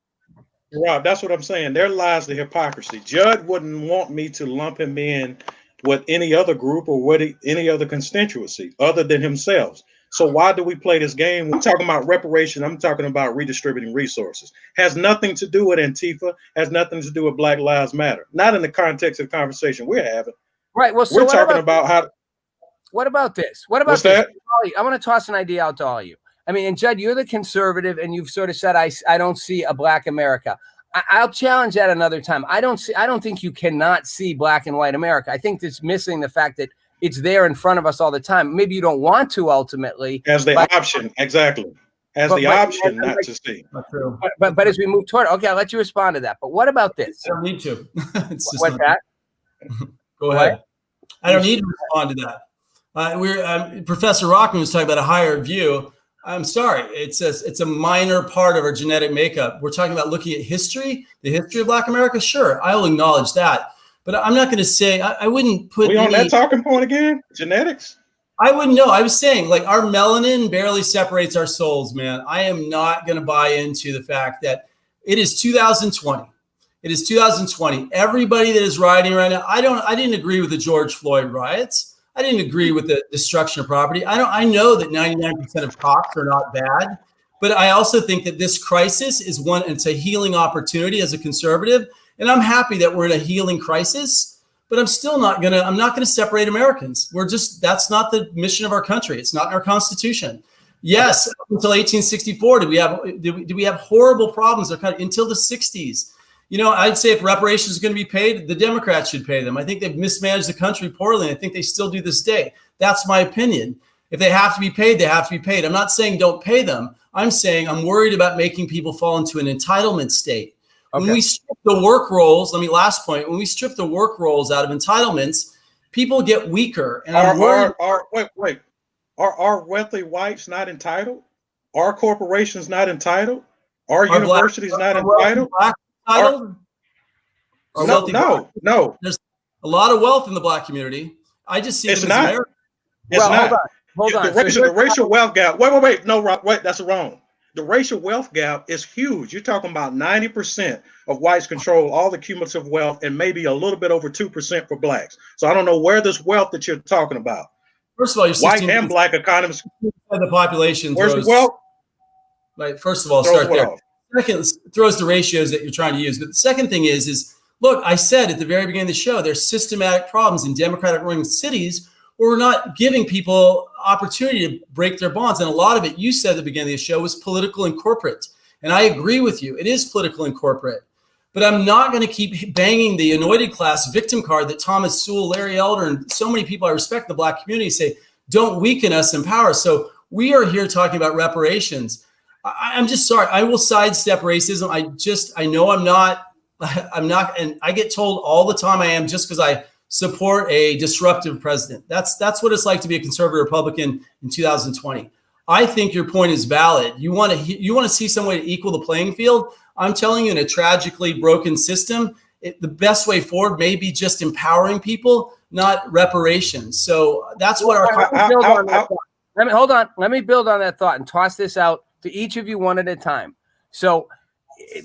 Rob, that's what I'm saying. There lies the hypocrisy. Judd wouldn't want me to lump him in with any other group or with any other constituency other than himself. So why do we play this game? I'm talking about reparation. I'm talking about redistributing resources. Has nothing to do with Antifa. Has nothing to do with Black Lives Matter. Not in the context of the conversation we're having. Right. Well, so we're talking about how. What about this? What about this? I want to toss an idea out to all of you. I mean, and Judd, you're the conservative, and you've sort of said, I don't see a Black America. I'll challenge that another time. I don't think you cannot see Black and white America. I think it's missing the fact that it's there in front of us all the time. Maybe you don't want to ultimately. As the option, exactly. As the option not to see. But as we move toward, okay, I'll let you respond to that. But what about this? I don't need to. What's that? Go ahead. I don't need to respond to that. Professor Rockman was talking about a higher view. I'm sorry, it's a minor part of our genetic makeup. We're talking about looking at history, the history of Black America. Sure, I will acknowledge that, but I'm not going to say I wouldn't put. We on that talking point again? Genetics? I wouldn't know. I was saying like our melanin barely separates our souls, man. I am not going to buy into the fact that it is 2020. It is 2020. Everybody that is rioting right now, I didn't agree with the George Floyd riots. I didn't agree with the destruction of property. I know that 99% of cops are not bad, but I also think that this crisis is it's a healing opportunity as a conservative. And I'm happy that we're in a healing crisis, but I'm not going to separate Americans. That's not the mission of our country. It's not in our Constitution. Yes, until 1864, did we have horrible problems until the 60s. I'd say if reparations are going to be paid, the Democrats should pay them. I think they've mismanaged the country poorly, and I think they still do this day. That's my opinion. If they have to be paid, they have to be paid. I'm not saying don't pay them. I'm saying I'm worried about making people fall into an entitlement state. Okay. When we strip the work rolls, last point, when we strip the work rolls out of entitlements, people get weaker. And Are wealthy whites not entitled? Are corporations not entitled? Are universities not entitled? No. There's a lot of wealth in the Black community. I just see it's not. It's not. Hold on. The racial wealth gap. Wait. No, wait. That's wrong. The racial wealth gap is huge. You're talking about 90% of whites control all the cumulative wealth, and maybe a little bit over 2% for blacks. So I don't know where this wealth that you're talking about. First of all, white and Black economists. The population. Where's the wealth? Right. First of all, start there. Second, throws the ratios that you're trying to use. But the second thing is look, I said at the very beginning of the show, there's systematic problems in Democratic running cities where we're not giving people opportunity to break their bonds. And a lot of it, you said at the beginning of the show, was political and corporate. And I agree with you. It is political and corporate. But I'm not going to keep banging the anointed class victim card that Thomas Sewell, Larry Elder, and so many people I respect in the Black community say, don't weaken us, empower us. So we are here talking about reparations. I'm just sorry. I will sidestep racism. I know I'm not, and I get told all the time I am just because I support a disruptive president. That's what it's like to be a conservative Republican in 2020. I think your point is valid. You want to see some way to equal the playing field. I'm telling you, in a tragically broken system, the best way forward may be just empowering people, not reparations. So that's what hold on. Let me build on that thought and toss this out to each of you one at a time. So,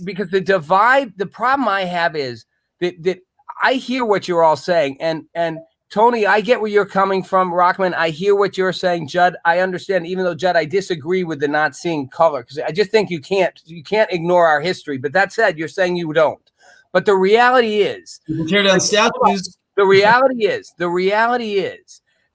because the problem I have is that I hear what you're all saying, and Tony, I get where you're coming from. Rahman, I hear what you're saying. Judd, I understand. Even though, Judd, I disagree with the not seeing color, because I just think you can't ignore our history. But that said, you're saying you don't. But the reality is, you can tear down statues. The reality is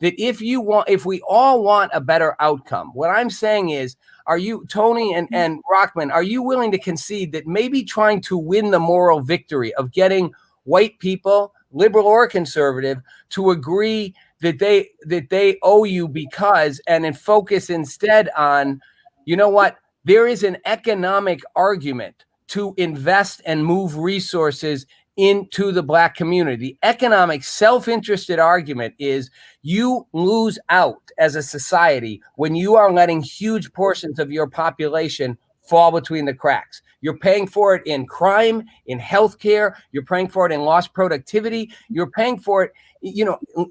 that if we all want a better outcome, what I'm saying is, are you, Tony and Rahman, are you willing to concede that maybe trying to win the moral victory of getting white people, liberal or conservative, to agree that they owe you because, and then focus instead on, you know what, there is an economic argument to invest and move resources into the Black community. The economic self-interested argument is you lose out as a society when you are letting huge portions of your population fall between the cracks. You're paying for it in crime, in healthcare. You're paying for it in lost productivity. You're paying for it,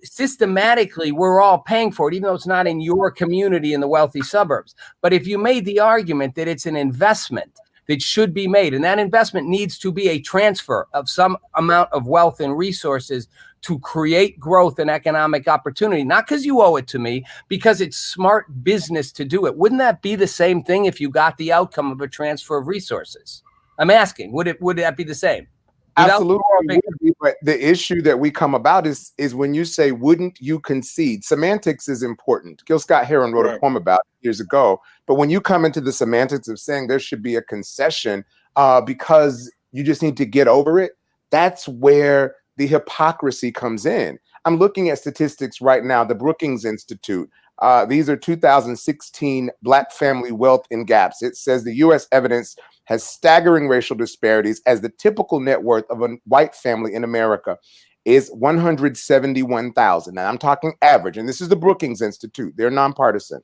systematically, we're all paying for it, even though it's not in your community in the wealthy suburbs. But if you made the argument that it's an investment that should be made, and that investment needs to be a transfer of some amount of wealth and resources to create growth and economic opportunity, not because you owe it to me, because it's smart business to do it. Wouldn't that be the same thing if you got the outcome of a transfer of resources? I'm asking, would that be the same? Absolutely. But the issue that we come about is when you say, wouldn't you concede? Semantics is important. Gil Scott-Heron wrote a poem about it years ago. But when you come into the semantics of saying there should be a concession because you just need to get over it, that's where the hypocrisy comes in. I'm looking at statistics right now, the Brookings Institute. These are 2016 Black family wealth in gaps. It says the U.S. evidence has staggering racial disparities as the typical net worth of a white family in America is $171,000. Now I'm talking average, and this is the Brookings Institute. They're nonpartisan.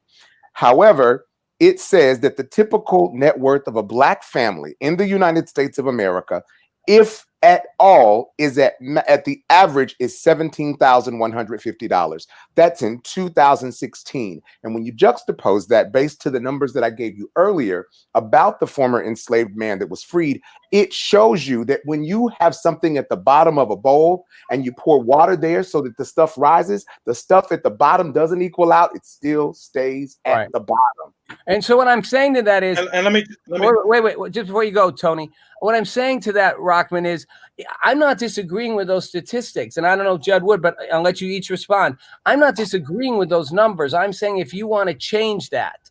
However, it says that the typical net worth of a Black family in the United States of America, if at all, is at the average is $17,150. That's in 2016. And when you juxtapose that based to the numbers that I gave you earlier about the former enslaved man that was freed, it shows you that when you have something at the bottom of a bowl and you pour water there so that the stuff rises, the stuff at the bottom doesn't equal out. It still stays at the bottom. And so what I'm saying to that is, and let me wait, just before you go, Tony, what I'm saying to that, Rahman, is I'm not disagreeing with those statistics. And I don't know if Judd would, but I'll let you each respond. I'm not disagreeing with those numbers. I'm saying if you want to change that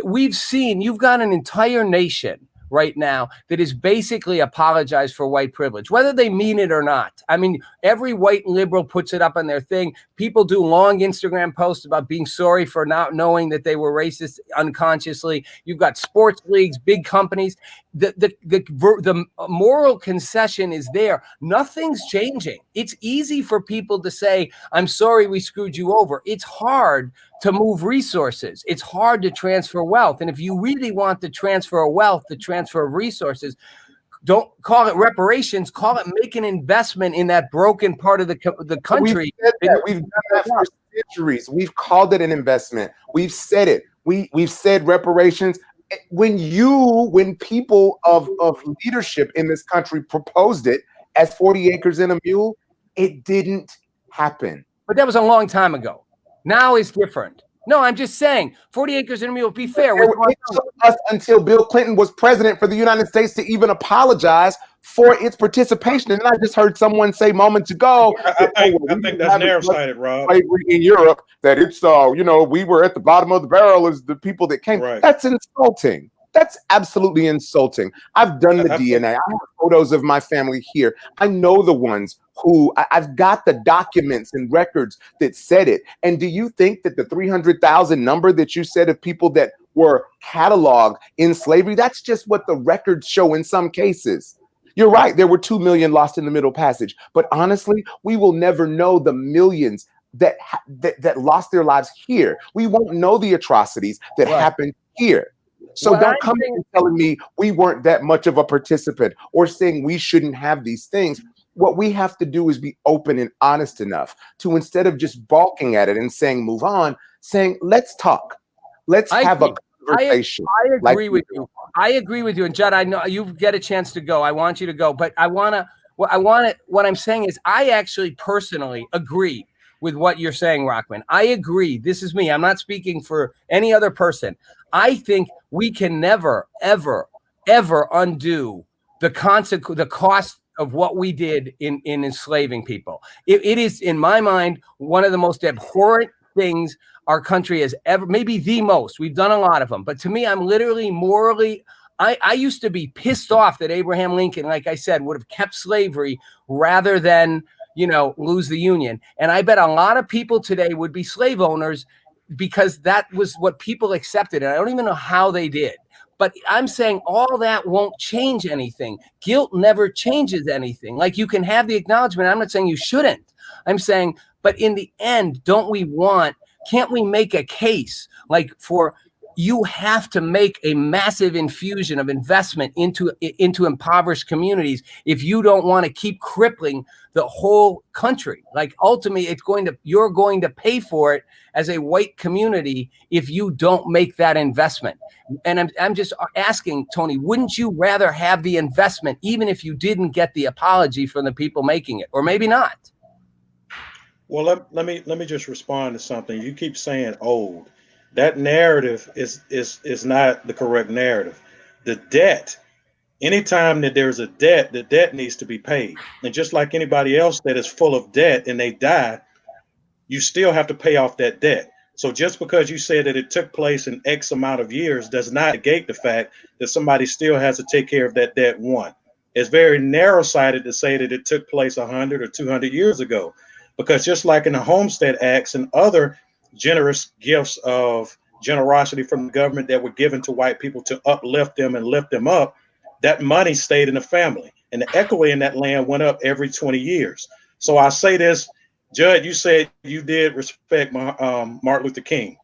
we've seen, you've got an entire nation right now that is basically apologized for white privilege, whether they mean it or not. I mean, every white liberal puts it up on their thing. People do long Instagram posts about being sorry for not knowing that they were racist unconsciously. You've got sports leagues, big companies. The moral concession is there. Nothing's changing. It's easy for people to say, I'm sorry we screwed you over. It's hard to move resources. It's hard to transfer wealth. And if you really want to transfer wealth, the transfer of resources, don't call it reparations, call it make an investment in that broken part of the country. We've done that for centuries. We've called it an investment. We've said it. We've said reparations. When people of leadership in this country proposed it as 40 acres and a mule, it didn't happen. But that was a long time ago. Now it's different. No, I'm just saying 40 acres and a mule, be fair. It took us until Bill Clinton was president for the United States to even apologize for its participation. And I just heard someone say moments ago, I think that's narrow-sided, Rob. In Europe, that it's, we were at the bottom of the barrel as the people that came. Right. That's insulting. That's absolutely insulting. I've done the DNA. I have photos of my family here. I know the ones who I've got the documents and records that said it. And do you think that the 300,000 number that you said of people that were cataloged in slavery, that's just what the records show in some cases? You're right. There were 2 million lost in the Middle Passage. But honestly, we will never know the millions that lost their lives here. We won't know the atrocities that happened here. So don't come in telling me we weren't that much of a participant or saying we shouldn't have these things. What we have to do is be open and honest enough to, instead of just balking at it and saying move on, saying let's talk. Let's have a conversation. I agree with you. I agree with you. And Judd, I know you get a chance to go. I want you to go, but what I'm saying is I actually personally agree with what you're saying, Rahman. I agree. This is me. I'm not speaking for any other person. I think we can never, ever, ever undo the cost of what we did in enslaving people. It is, in my mind, one of the most abhorrent things our country has ever, maybe the most. We've done a lot of them. But to me, I'm literally morally, I used to be pissed off that Abraham Lincoln, like I said, would have kept slavery rather than, lose the Union. And I bet a lot of people today would be slave owners because that was what people accepted. And I don't even know how they did. But I'm saying all that won't change anything. Guilt never changes anything. Like, you can have the acknowledgement. I'm not saying you shouldn't. I'm saying, but in the end, can't we make a case like for, you have to make a massive infusion of investment into impoverished communities if you don't want to keep crippling the whole country. Like, ultimately, you're going to pay for it as a white community if you don't make that investment. And I'm just asking, Tony, wouldn't you rather have the investment even if you didn't get the apology from the people making it, or maybe not? Well, let me just respond to something. You keep saying old. That narrative is not the correct narrative. The debt, anytime that there's a debt, the debt needs to be paid. And just like anybody else that is full of debt and they die, you still have to pay off that debt. So just because you said that it took place in X amount of years does not negate the fact that somebody still has to take care of that debt. One, it's very narrow-sighted to say that it took place 100 or 200 years ago, because just like in the Homestead Acts and other generous gifts of generosity from the government that were given to white people to uplift them and lift them up, that money stayed in the family, and the equity in that land went up every 20 years. So I say this, Judd, you said you did respect Martin Luther King.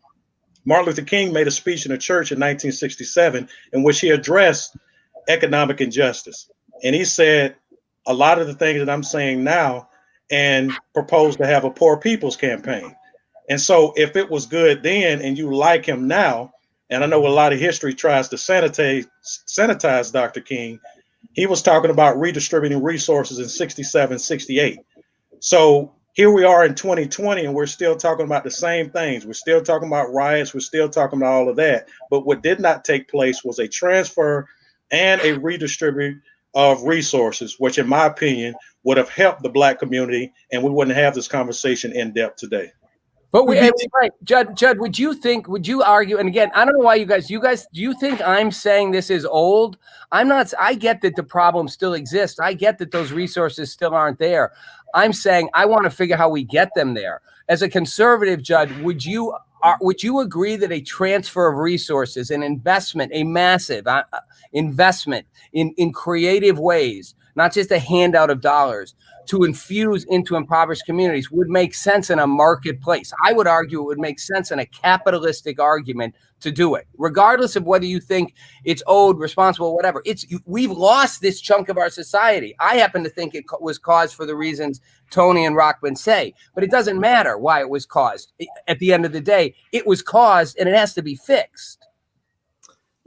Martin Luther King made a speech in a church in 1967 in which he addressed economic injustice. And he said a lot of the things that I'm saying now, and proposed to have a poor people's campaign. And so if it was good then and you like him now, and I know a lot of history tries to sanitize Dr. King, he was talking about redistributing resources in 67, 68. So here we are in 2020 and we're still talking about the same things. We're still talking about riots. We're still talking about all of that. But what did not take place was a transfer and a redistribute of resources, which in my opinion would have helped the Black community, and we wouldn't have this conversation in depth today. But right, Judd, would you argue? And again, I don't know why you guys, do you think I'm saying this is old? I'm not. I get that the problem still exists. I get that those resources still aren't there. I'm saying I want to figure how we get them there. As a conservative, Judd, would you agree that a transfer of resources, an investment, a massive investment in creative ways, not just a handout of dollars, to infuse into impoverished communities would make sense in a marketplace? I would argue it would make sense in a capitalistic argument to do it, regardless of whether you think it's owed, responsible, whatever. We've lost this chunk of our society. I happen to think it was caused for the reasons Tony and Rahman say, but it doesn't matter why it was caused. At the end of the day, it was caused and it has to be fixed.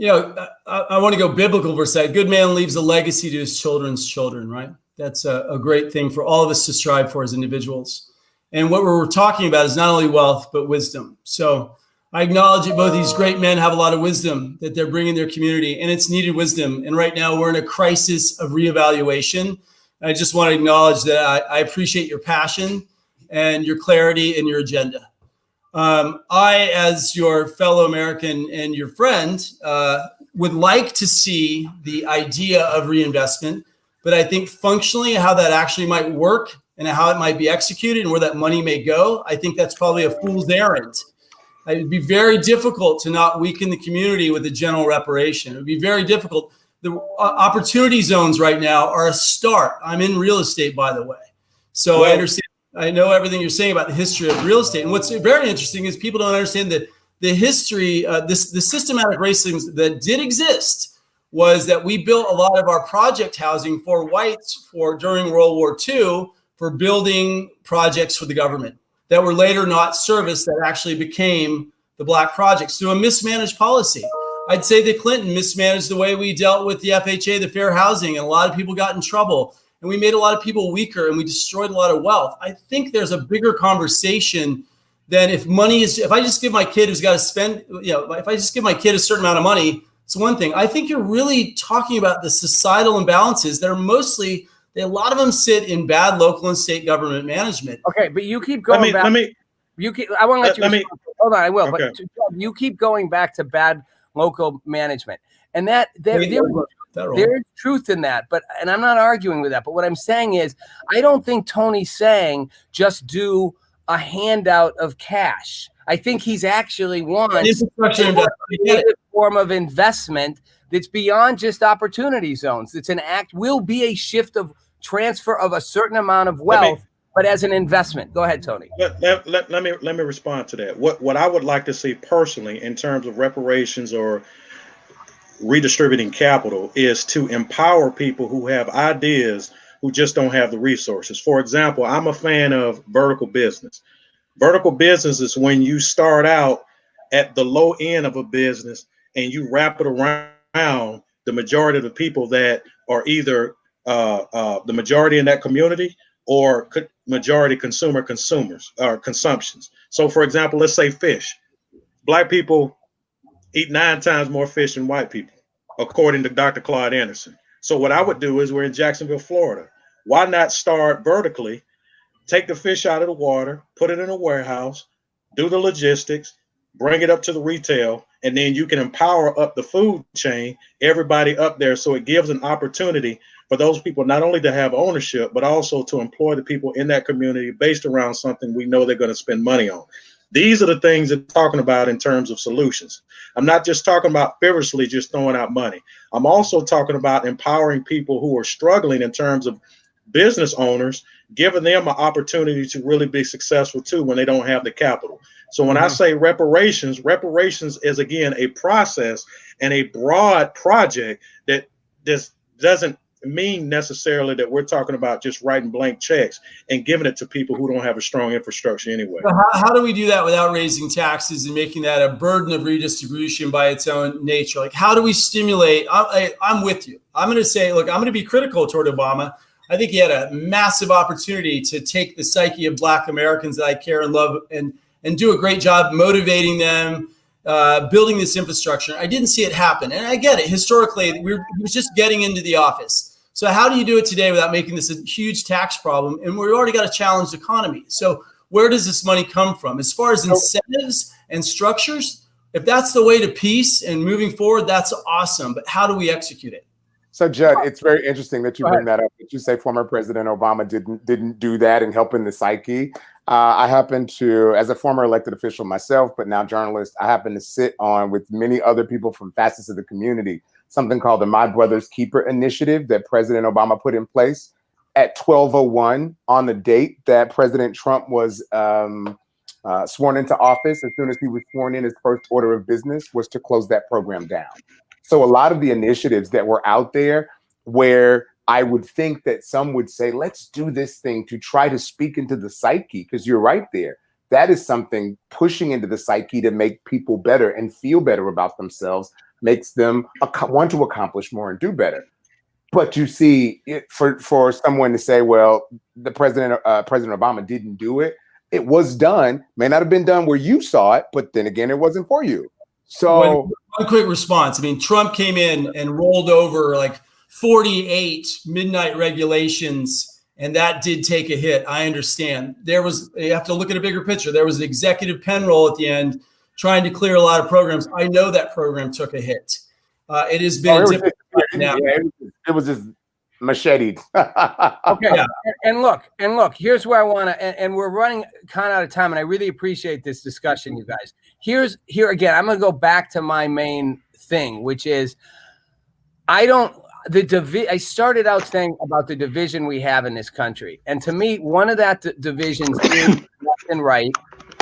I want to go biblical for a second. Good man leaves a legacy to his children's children, right? That's a great thing for all of us to strive for as individuals. And what we're talking about is not only wealth, but wisdom. So I acknowledge that both these great men have a lot of wisdom that they're bringing their community, and it's needed wisdom. And right now we're in a crisis of reevaluation. I just want to acknowledge that I appreciate your passion and your clarity and your agenda. I, as your fellow American and your friend, would like to see the idea of reinvestment, but I think functionally how that actually might work and how it might be executed and where that money may go, I think that's probably a fool's errand. It would be very difficult to not weaken the community with a general reparation. It would be very difficult. The opportunity zones right now are a start. I'm in real estate, by the way. So I I know everything you're saying about the history of real estate. And what's very interesting is people don't understand that the history, the systematic racism that did exist was that we built a lot of our project housing for whites during World War II for building projects for the government that were later not serviced, that actually became the black projects through a mismanaged policy. I'd say that Clinton mismanaged the way we dealt with the FHA, the fair housing, and a lot of people got in trouble. And we made a lot of people weaker, and we destroyed a lot of wealth. I think there's a bigger conversation than if I just give my kid who's got to spend, if I just give my kid a certain amount of money, it's one thing. I think you're really talking about the societal imbalances that are mostly, a lot of them sit in bad local and state government management. Okay, but you keep going back. I want to let you. Hold on, I will. Okay. But you keep going back to bad local management, and there is truth in that. And I'm not arguing with that. But what I'm saying is, I don't think Tony's saying just do a handout of cash. I think he's actually wants a form of investment that's beyond just opportunity zones. It's will be a shift of transfer of a certain amount of wealth, but as an investment. Go ahead, Tony. Let me respond to that. What I would like to see personally in terms of reparations or redistributing capital is to empower people who have ideas who just don't have the resources. For example, I'm a fan of vertical business. Vertical business is when you start out at the low end of a business and you wrap it around the majority of the people that are either the majority in that community or majority consumers or consumptions. So for example, let's say fish. Black people eat 9 times more fish than white people, according to Dr. Claude Anderson. So what I would do is, we're in Jacksonville, Florida. Why not start vertically, take the fish out of the water, put it in a warehouse, do the logistics, bring it up to the retail, and then you can empower up the food chain, everybody up there. So it gives an opportunity for those people not only to have ownership, but also to employ the people in that community based around something we know they're going to spend money on. These are the things that I'm talking about in terms of solutions. I'm not just talking about frivolously just throwing out money. I'm also talking about empowering people who are struggling in terms of business owners, giving them an opportunity to really be successful too when they don't have the capital. So when I say reparations is again a process and a broad project that just doesn't mean necessarily that we're talking about just writing blank checks and giving it to people who don't have a strong infrastructure anyway. How do we do that without raising taxes and making that a burden of redistribution by its own nature? Like, how do we stimulate? I'm with you. I'm going to say, look, I'm going to be critical toward Obama. I think he had a massive opportunity to take the psyche of Black Americans that I care and love and do a great job motivating them, building this infrastructure. I didn't see it happen. And I get it. Historically, he was just getting into the office. So how do you do it today without making this a huge tax problem? And we've already got a challenged economy. So where does this money come from? As far as incentives and structures, if that's the way to peace and moving forward, that's awesome. But how do we execute it? So, Judd, it's very interesting that you bring that up. That you say former President Obama didn't do that in helping the psyche. I happen to, as a former elected official myself, but now journalist, I happen to sit on with many other people from facets of the community, something called the My Brother's Keeper initiative that President Obama put in place at 12:01 on the date that President Trump was sworn into office. As soon as he was sworn in, his first order of business was to close that program down. So a lot of the initiatives that were out there where I would think that some would say, let's do this thing to try to speak into the psyche, because you're right there. That is something pushing into the psyche to make people better and feel better about themselves, makes them want to accomplish more and do better. But you see, for someone to say, well, the President Obama didn't do it. It was done, may not have been done where you saw it, but then again, it wasn't for you. So one quick response. I mean, Trump came in and rolled over like 48 midnight regulations, and that did take a hit. I understand. You have to look at a bigger picture. There was an executive pen roll at the end trying to clear a lot of programs. I know that program took a hit. It has been difficult right now. It was just macheted. Okay. Yeah. And look, here's where I want to, and we're running kind of out of time, and I really appreciate this discussion, you guys. Here again, I'm going to go back to my main thing, which is I started out saying about the division we have in this country, and to me, one of that divisions is left and right,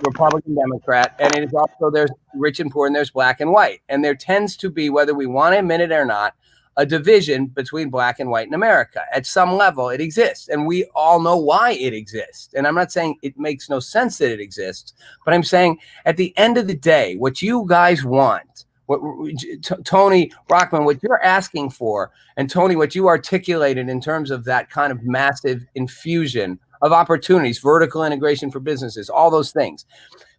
Republican, Democrat, and it is also there's rich and poor, and there's black and white, and there tends to be, whether we want to admit it or not, a division between black and white in America. At some level, it exists, and we all know why it exists. And I'm not saying it makes no sense that it exists, but I'm saying at the end of the day, what you guys want, what Tony Rahman, what you're asking for, and Tony, what you articulated in terms of that kind of massive infusion of opportunities, vertical integration for businesses, all those things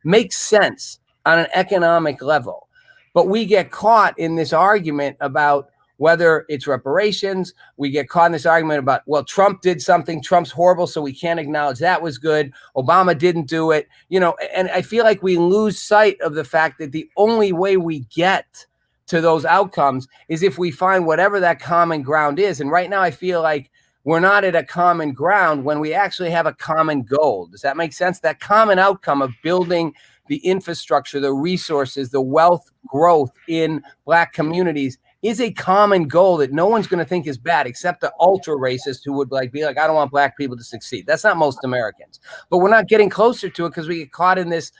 makes sense on an economic level. But we get caught in this argument about whether it's reparations. We get caught in this argument about, well, Trump did something, Trump's horrible, so we can't acknowledge that was good. Obama didn't do it, and I feel like we lose sight of the fact that the only way we get to those outcomes is if we find whatever that common ground is. And right now I feel like we're not at a common ground when we actually have a common goal. Does that make sense? That common outcome of building the infrastructure, the resources, the wealth growth in black communities is a common goal that no one's going to think is bad, except the ultra racist who would be like, I don't want black people to succeed. That's not most Americans, but we're not getting closer to it because we get caught in this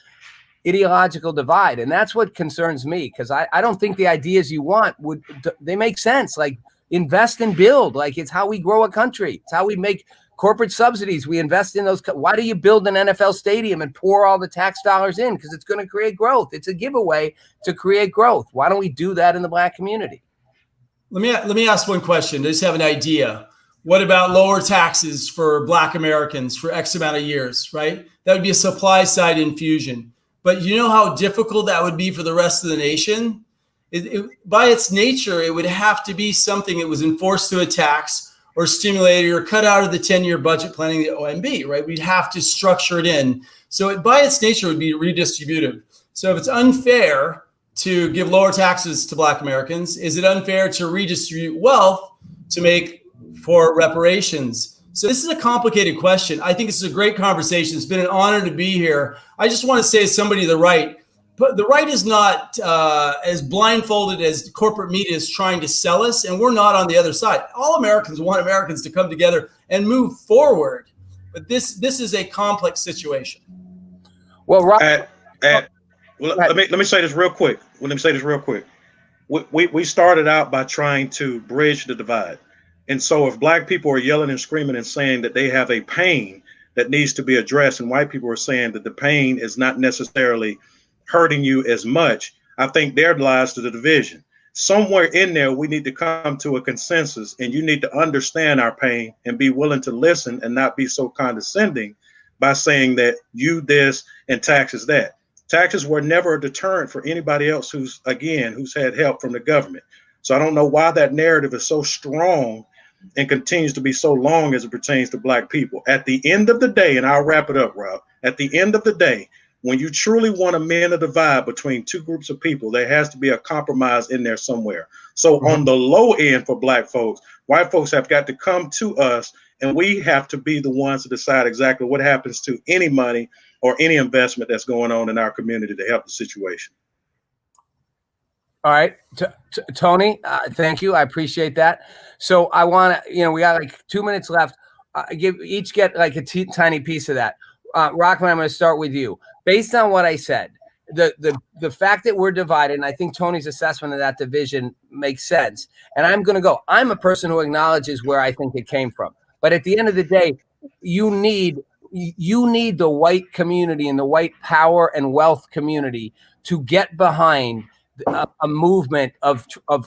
ideological divide. And that's what concerns me, because I don't think the ideas you want they make sense. Like, invest and build. Like, it's how we grow a country. It's how we make corporate subsidies. We invest in those. Why do you build an NFL stadium and pour all the tax dollars in? Because it's going to create growth. It's a giveaway to create growth. Why don't we do that in the black community? Let me ask one question. I just have an idea. What about lower taxes for black Americans for X amount of years, right? That would be a supply side infusion. But you know how difficult that would be for the rest of the nation? By its nature, it would have to be something that was enforced through a tax or stimulated or cut out of the 10-year budget planning, the OMB, right? We'd have to structure it in. So by its nature, it would be redistributive. So if it's unfair to give lower taxes to black Americans, is it unfair to redistribute wealth to make for reparations? So this is a complicated question. I think this is a great conversation. It's been an honor to be here. I just want to say, as somebody to the right, but the right is not as blindfolded as the corporate media is trying to sell us, and we're not on the other side. All Americans want Americans to come together and move forward, but this is a complex situation. Well, let me say this real quick. We started out by trying to bridge the divide, and so if black people are yelling and screaming and saying that they have a pain that needs to be addressed, and white people are saying that the pain is not necessarily hurting you as much, I think there lies to the division. Somewhere in there, we need to come to a consensus, and you need to understand our pain and be willing to listen and not be so condescending by saying that you this and taxes that. Taxes were never a deterrent for anybody else who's had help from the government. So I don't know why that narrative is so strong and continues to be so long as it pertains to black people. At the end of the day, and I'll wrap it up, Rob, at the end of the day, when you truly want to mend a divide between two groups of people, there has to be a compromise in there somewhere. So on the low end for black folks, white folks have got to come to us, and we have to be the ones to decide exactly what happens to any money or any investment that's going on in our community to help the situation. All right, Tony, thank you. I appreciate that. So I want to, we got like 2 minutes left. Each get like a tiny piece of that. Rahman, I'm going to start with you. Based on what I said, the fact that we're divided, and I think Tony's assessment of that division makes sense. And I'm going to go. I'm a person who acknowledges where I think it came from. But at the end of the day, you need the white community and the white power and wealth community to get behind a movement of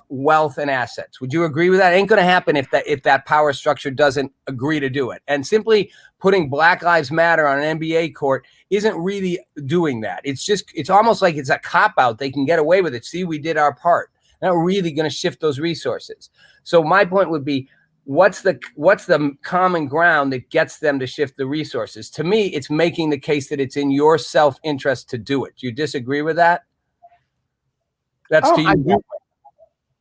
wealth and assets. Would you agree with that? It ain't going to happen if that power structure doesn't agree to do it. And simply putting Black Lives Matter on an NBA court isn't really doing that. It's almost like it's a cop-out. They can get away with it. See, we did our part. They're not really going to shift those resources. So my point would be, what's the common ground that gets them to shift the resources? To me, it's making the case that it's in your self-interest to do it. Do you disagree with that? That's to you.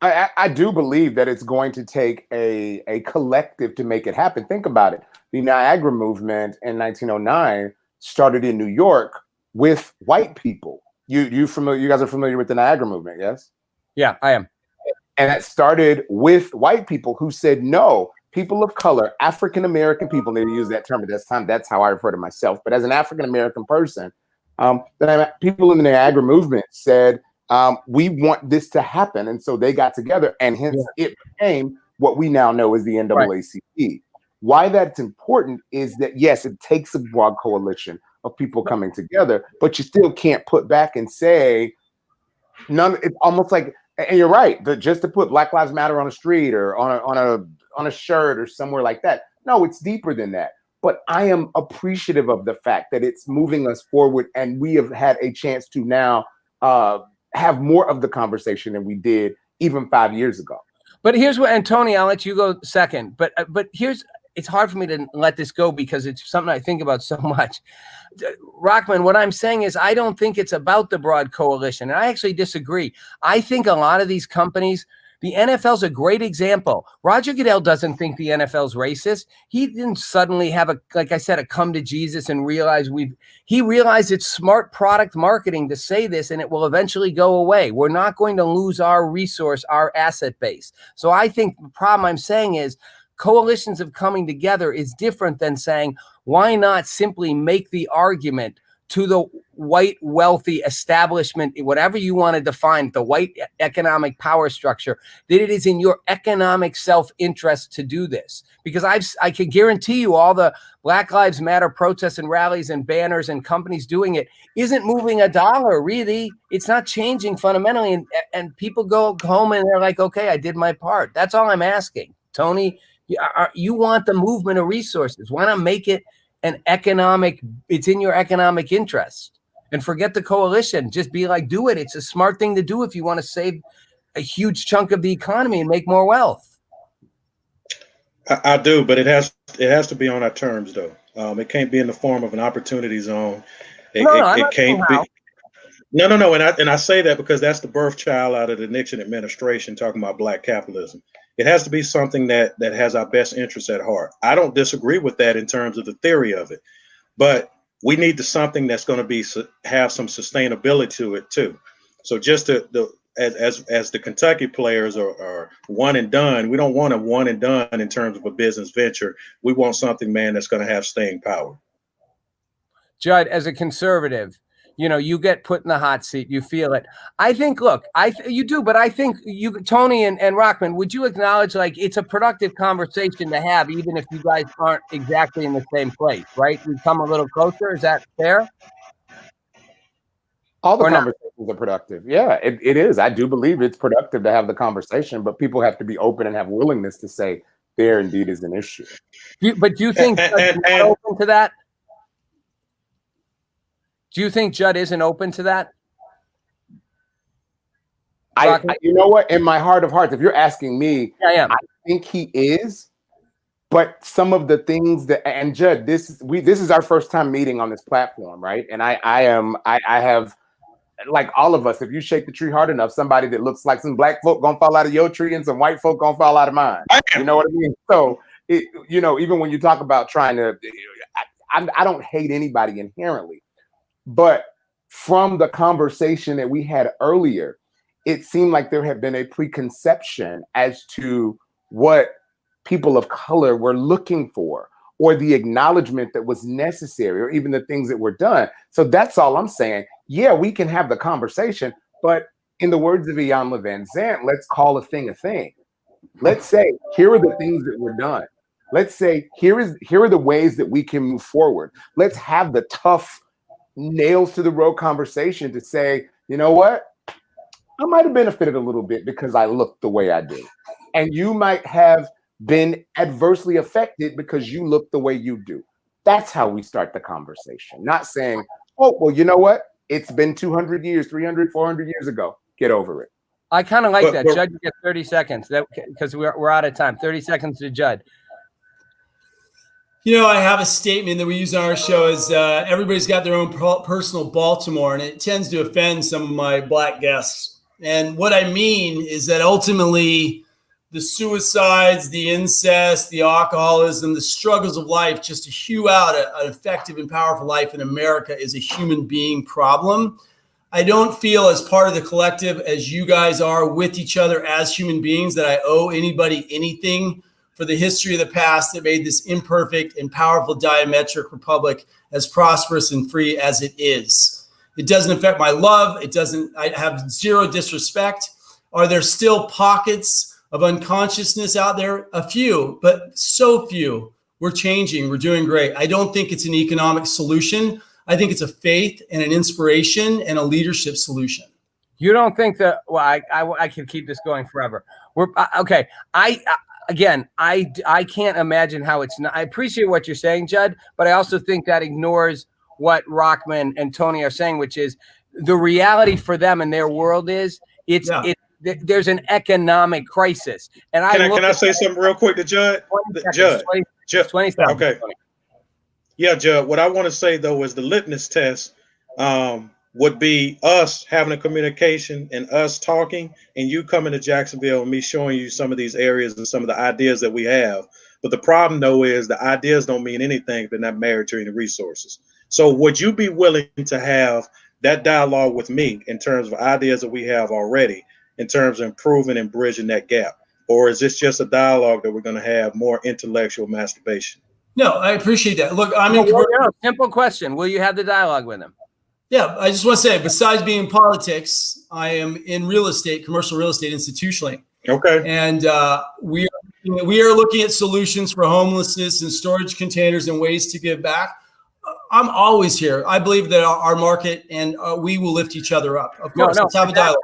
I do believe that it's going to take a collective to make it happen. Think about it. The Niagara movement in 1909 started in New York with white people. You guys are familiar with the Niagara movement, yes? Yeah, I am. And that started with white people who said, no, people of color, African-American people, they use that term at this time. That's how I refer to myself. But as an African-American person, people in the Niagara movement said, we want this to happen. And so they got together, and hence it became what we now know as the NAACP. Right. Why that's important is that, yes, it takes a broad coalition of people coming together, but you still can't put back and say, none. It's almost like, and you're right, just to put Black Lives Matter on a street or on a shirt or somewhere like that. No, it's deeper than that. But I am appreciative of the fact that it's moving us forward, and we have had a chance to now have more of the conversation than we did even 5 years ago. But here's what, and Tony, I'll let you go second. But here's, it's hard for me to let this go because it's something I think about so much. Rahman, what I'm saying is I don't think it's about the broad coalition. And I actually disagree. I think a lot of these companies, the NFL's a great example. Roger Goodell doesn't think the NFL's racist. He didn't suddenly have like I said, a come to Jesus and realize he realized it's smart product marketing to say this, and it will eventually go away. We're not going to lose our resource, our asset base. So I think the problem I'm saying is coalitions of coming together is different than saying, why not simply make the argument to the white, wealthy establishment, whatever you want to define, the white economic power structure, that it is in your economic self-interest to do this. Because I can guarantee you all the Black Lives Matter protests and rallies and banners and companies doing it isn't moving a dollar, really. It's not changing fundamentally. And people go home and they're like, okay, I did my part. That's all I'm asking. Tony, you want the movement of resources. Why not make it an economic, it's in your economic interest, and forget the coalition. Just be like, do it. It's a smart thing to do if you want to save a huge chunk of the economy and make more wealth. I do, but it has to be on our terms, though. It can't be in the form of an opportunity zone. It can't be. No. And I say that because that's the birth child out of the Nixon administration, talking about black capitalism. It has to be something that has our best interests at heart. I don't disagree with that in terms of the theory of it, but we need something that's going to have some sustainability to it too. So just as the Kentucky players are one and done, we don't want a one and done in terms of a business venture. We want something, man, that's going to have staying power. Judd, as a conservative, you get put in the hot seat. You feel it. I think, look, you do, but I think Tony and Rahman, would you acknowledge, like, it's a productive conversation to have, even if you guys aren't exactly in the same place, right? We come a little closer. Is that fair? All the conversations are productive. Yeah, it is. I do believe it's productive to have the conversation, but people have to be open and have willingness to say there indeed is an issue. But do you think Judd's not open to that? Do you think Judd isn't open to that? You know what? In my heart of hearts, if you're asking me, I think he is. But some of the things and Judd, this is our first time meeting on this platform, right? And I have, like all of us, if you shake the tree hard enough, somebody that looks like some black folk gonna fall out of your tree and some white folk gonna fall out of mine. You know what I mean? So, even when you talk about trying to, I don't hate anybody inherently. But from the conversation that we had earlier, it seemed like there had been a preconception as to what people of color were looking for, or the acknowledgement that was necessary, or even the things that were done. So that's all I'm saying. Yeah, we can have the conversation, but in the words of Iyanla Vanzant, let's call a thing a thing. Let's say, here are the things that were done. Let's say, here are the ways that we can move forward. Let's have the tough nails to the road conversation to say, you know what? I might have benefited a little bit because I looked the way I did. And you might have been adversely affected because you look the way you do. That's how we start the conversation. Not saying, oh, well, you know what? It's been 200 years, 300, 400 years ago. Get over it. I kind of like that. Judd, you get 30 seconds because we're out of time. 30 seconds to Judd. I have a statement that we use on our show is everybody's got their own personal Baltimore, and it tends to offend some of my black guests. And what I mean is that ultimately the suicides, the incest, the alcoholism, the struggles of life, just to hew out an effective and powerful life in America is a human being problem. I don't feel as part of the collective as you guys are with each other as human beings that I owe anybody anything for the history of the past that made this imperfect and powerful diametric republic as prosperous and free as it is. It doesn't affect my love. It doesn't. I have zero disrespect. Are there still pockets of unconsciousness out there? A few, but so few. We're changing. We're doing great. I don't think it's an economic solution. I think it's a faith and an inspiration and a leadership solution. You don't think that? Well, I can keep this going forever. We're okay. Again, I can't imagine how it's not. I appreciate what you're saying, Judd, but I also think that ignores what Rahman and Tony are saying, which is the reality for them and their world is there's an economic crisis. And can I say something real quick to Judd? Judd. 20 seconds. Okay. Yeah, Judd. What I want to say though is the litmus test would be us having a communication and us talking, and you coming to Jacksonville and me showing you some of these areas and some of the ideas that we have. But the problem though is the ideas don't mean anything if they're not married to any resources. So would you be willing to have that dialogue with me in terms of ideas that we have already, in terms of improving and bridging that gap? Or is this just a dialogue that we're going to have more intellectual masturbation? No, I appreciate that. Look, simple question. Will you have the dialogue with him? Yeah, I just want to say, besides being in politics, I am in real estate, commercial real estate institutionally. Okay. And we are looking at solutions for homelessness and storage containers and ways to give back. I'm always here. I believe that our market and we will lift each other up. Of course, let's have a dialogue.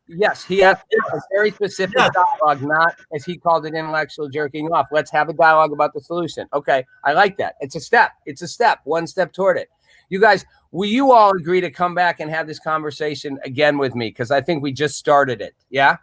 Yes, he has a very specific dialogue, not as he called it, intellectual jerking off. Let's have a dialogue about the solution. Okay, I like that. It's a step. It's a step, one step toward it. You guys, will you all agree to come back and have this conversation again with me? Because I think we just started it. Yeah?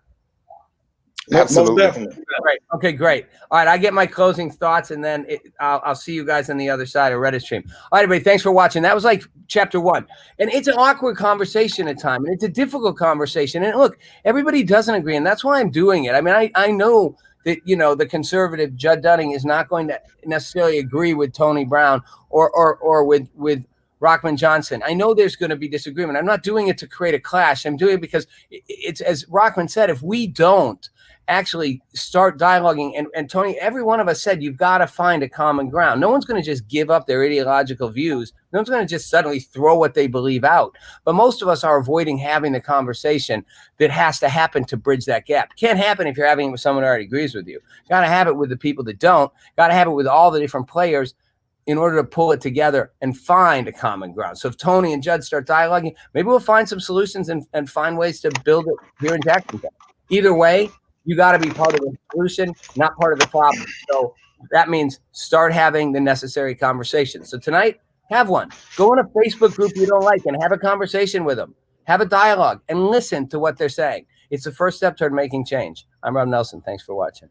Absolutely. Most definitely. Right. Okay, great. All right, I get my closing thoughts, and then I'll see you guys on the other side of Reddit stream. All right, everybody, thanks for watching. That was like chapter 1. And it's an awkward conversation at times, and it's a difficult conversation. And look, everybody doesn't agree, and that's why I'm doing it. I mean, I know that, the conservative Judd Dunning is not going to necessarily agree with Tony Brown or with Rahman Johnson. I know there's going to be disagreement. I'm not doing it to create a clash. I'm doing it because it's, as Rahman said, if we don't actually start dialoguing, and Tony, every one of us said, you've got to find a common ground. No one's going to just give up their ideological views. No one's going to just suddenly throw what they believe out. But most of us are avoiding having the conversation that has to happen to bridge that gap. Can't happen if you're having it with someone who already agrees with you. Got to have it with the people that don't. Got to have it with all the different players in order to pull it together and find a common ground. So if Tony and Judd start dialoguing, maybe we'll find some solutions and find ways to build it here in Jacksonville. Either way, you got to be part of the solution, not part of the problem. So that means start having the necessary conversations. So tonight, have one. Go in a Facebook group you don't like and have a conversation with them. Have a dialogue and listen to what they're saying. It's the first step toward making change. I'm Rob Nelson. Thanks for watching.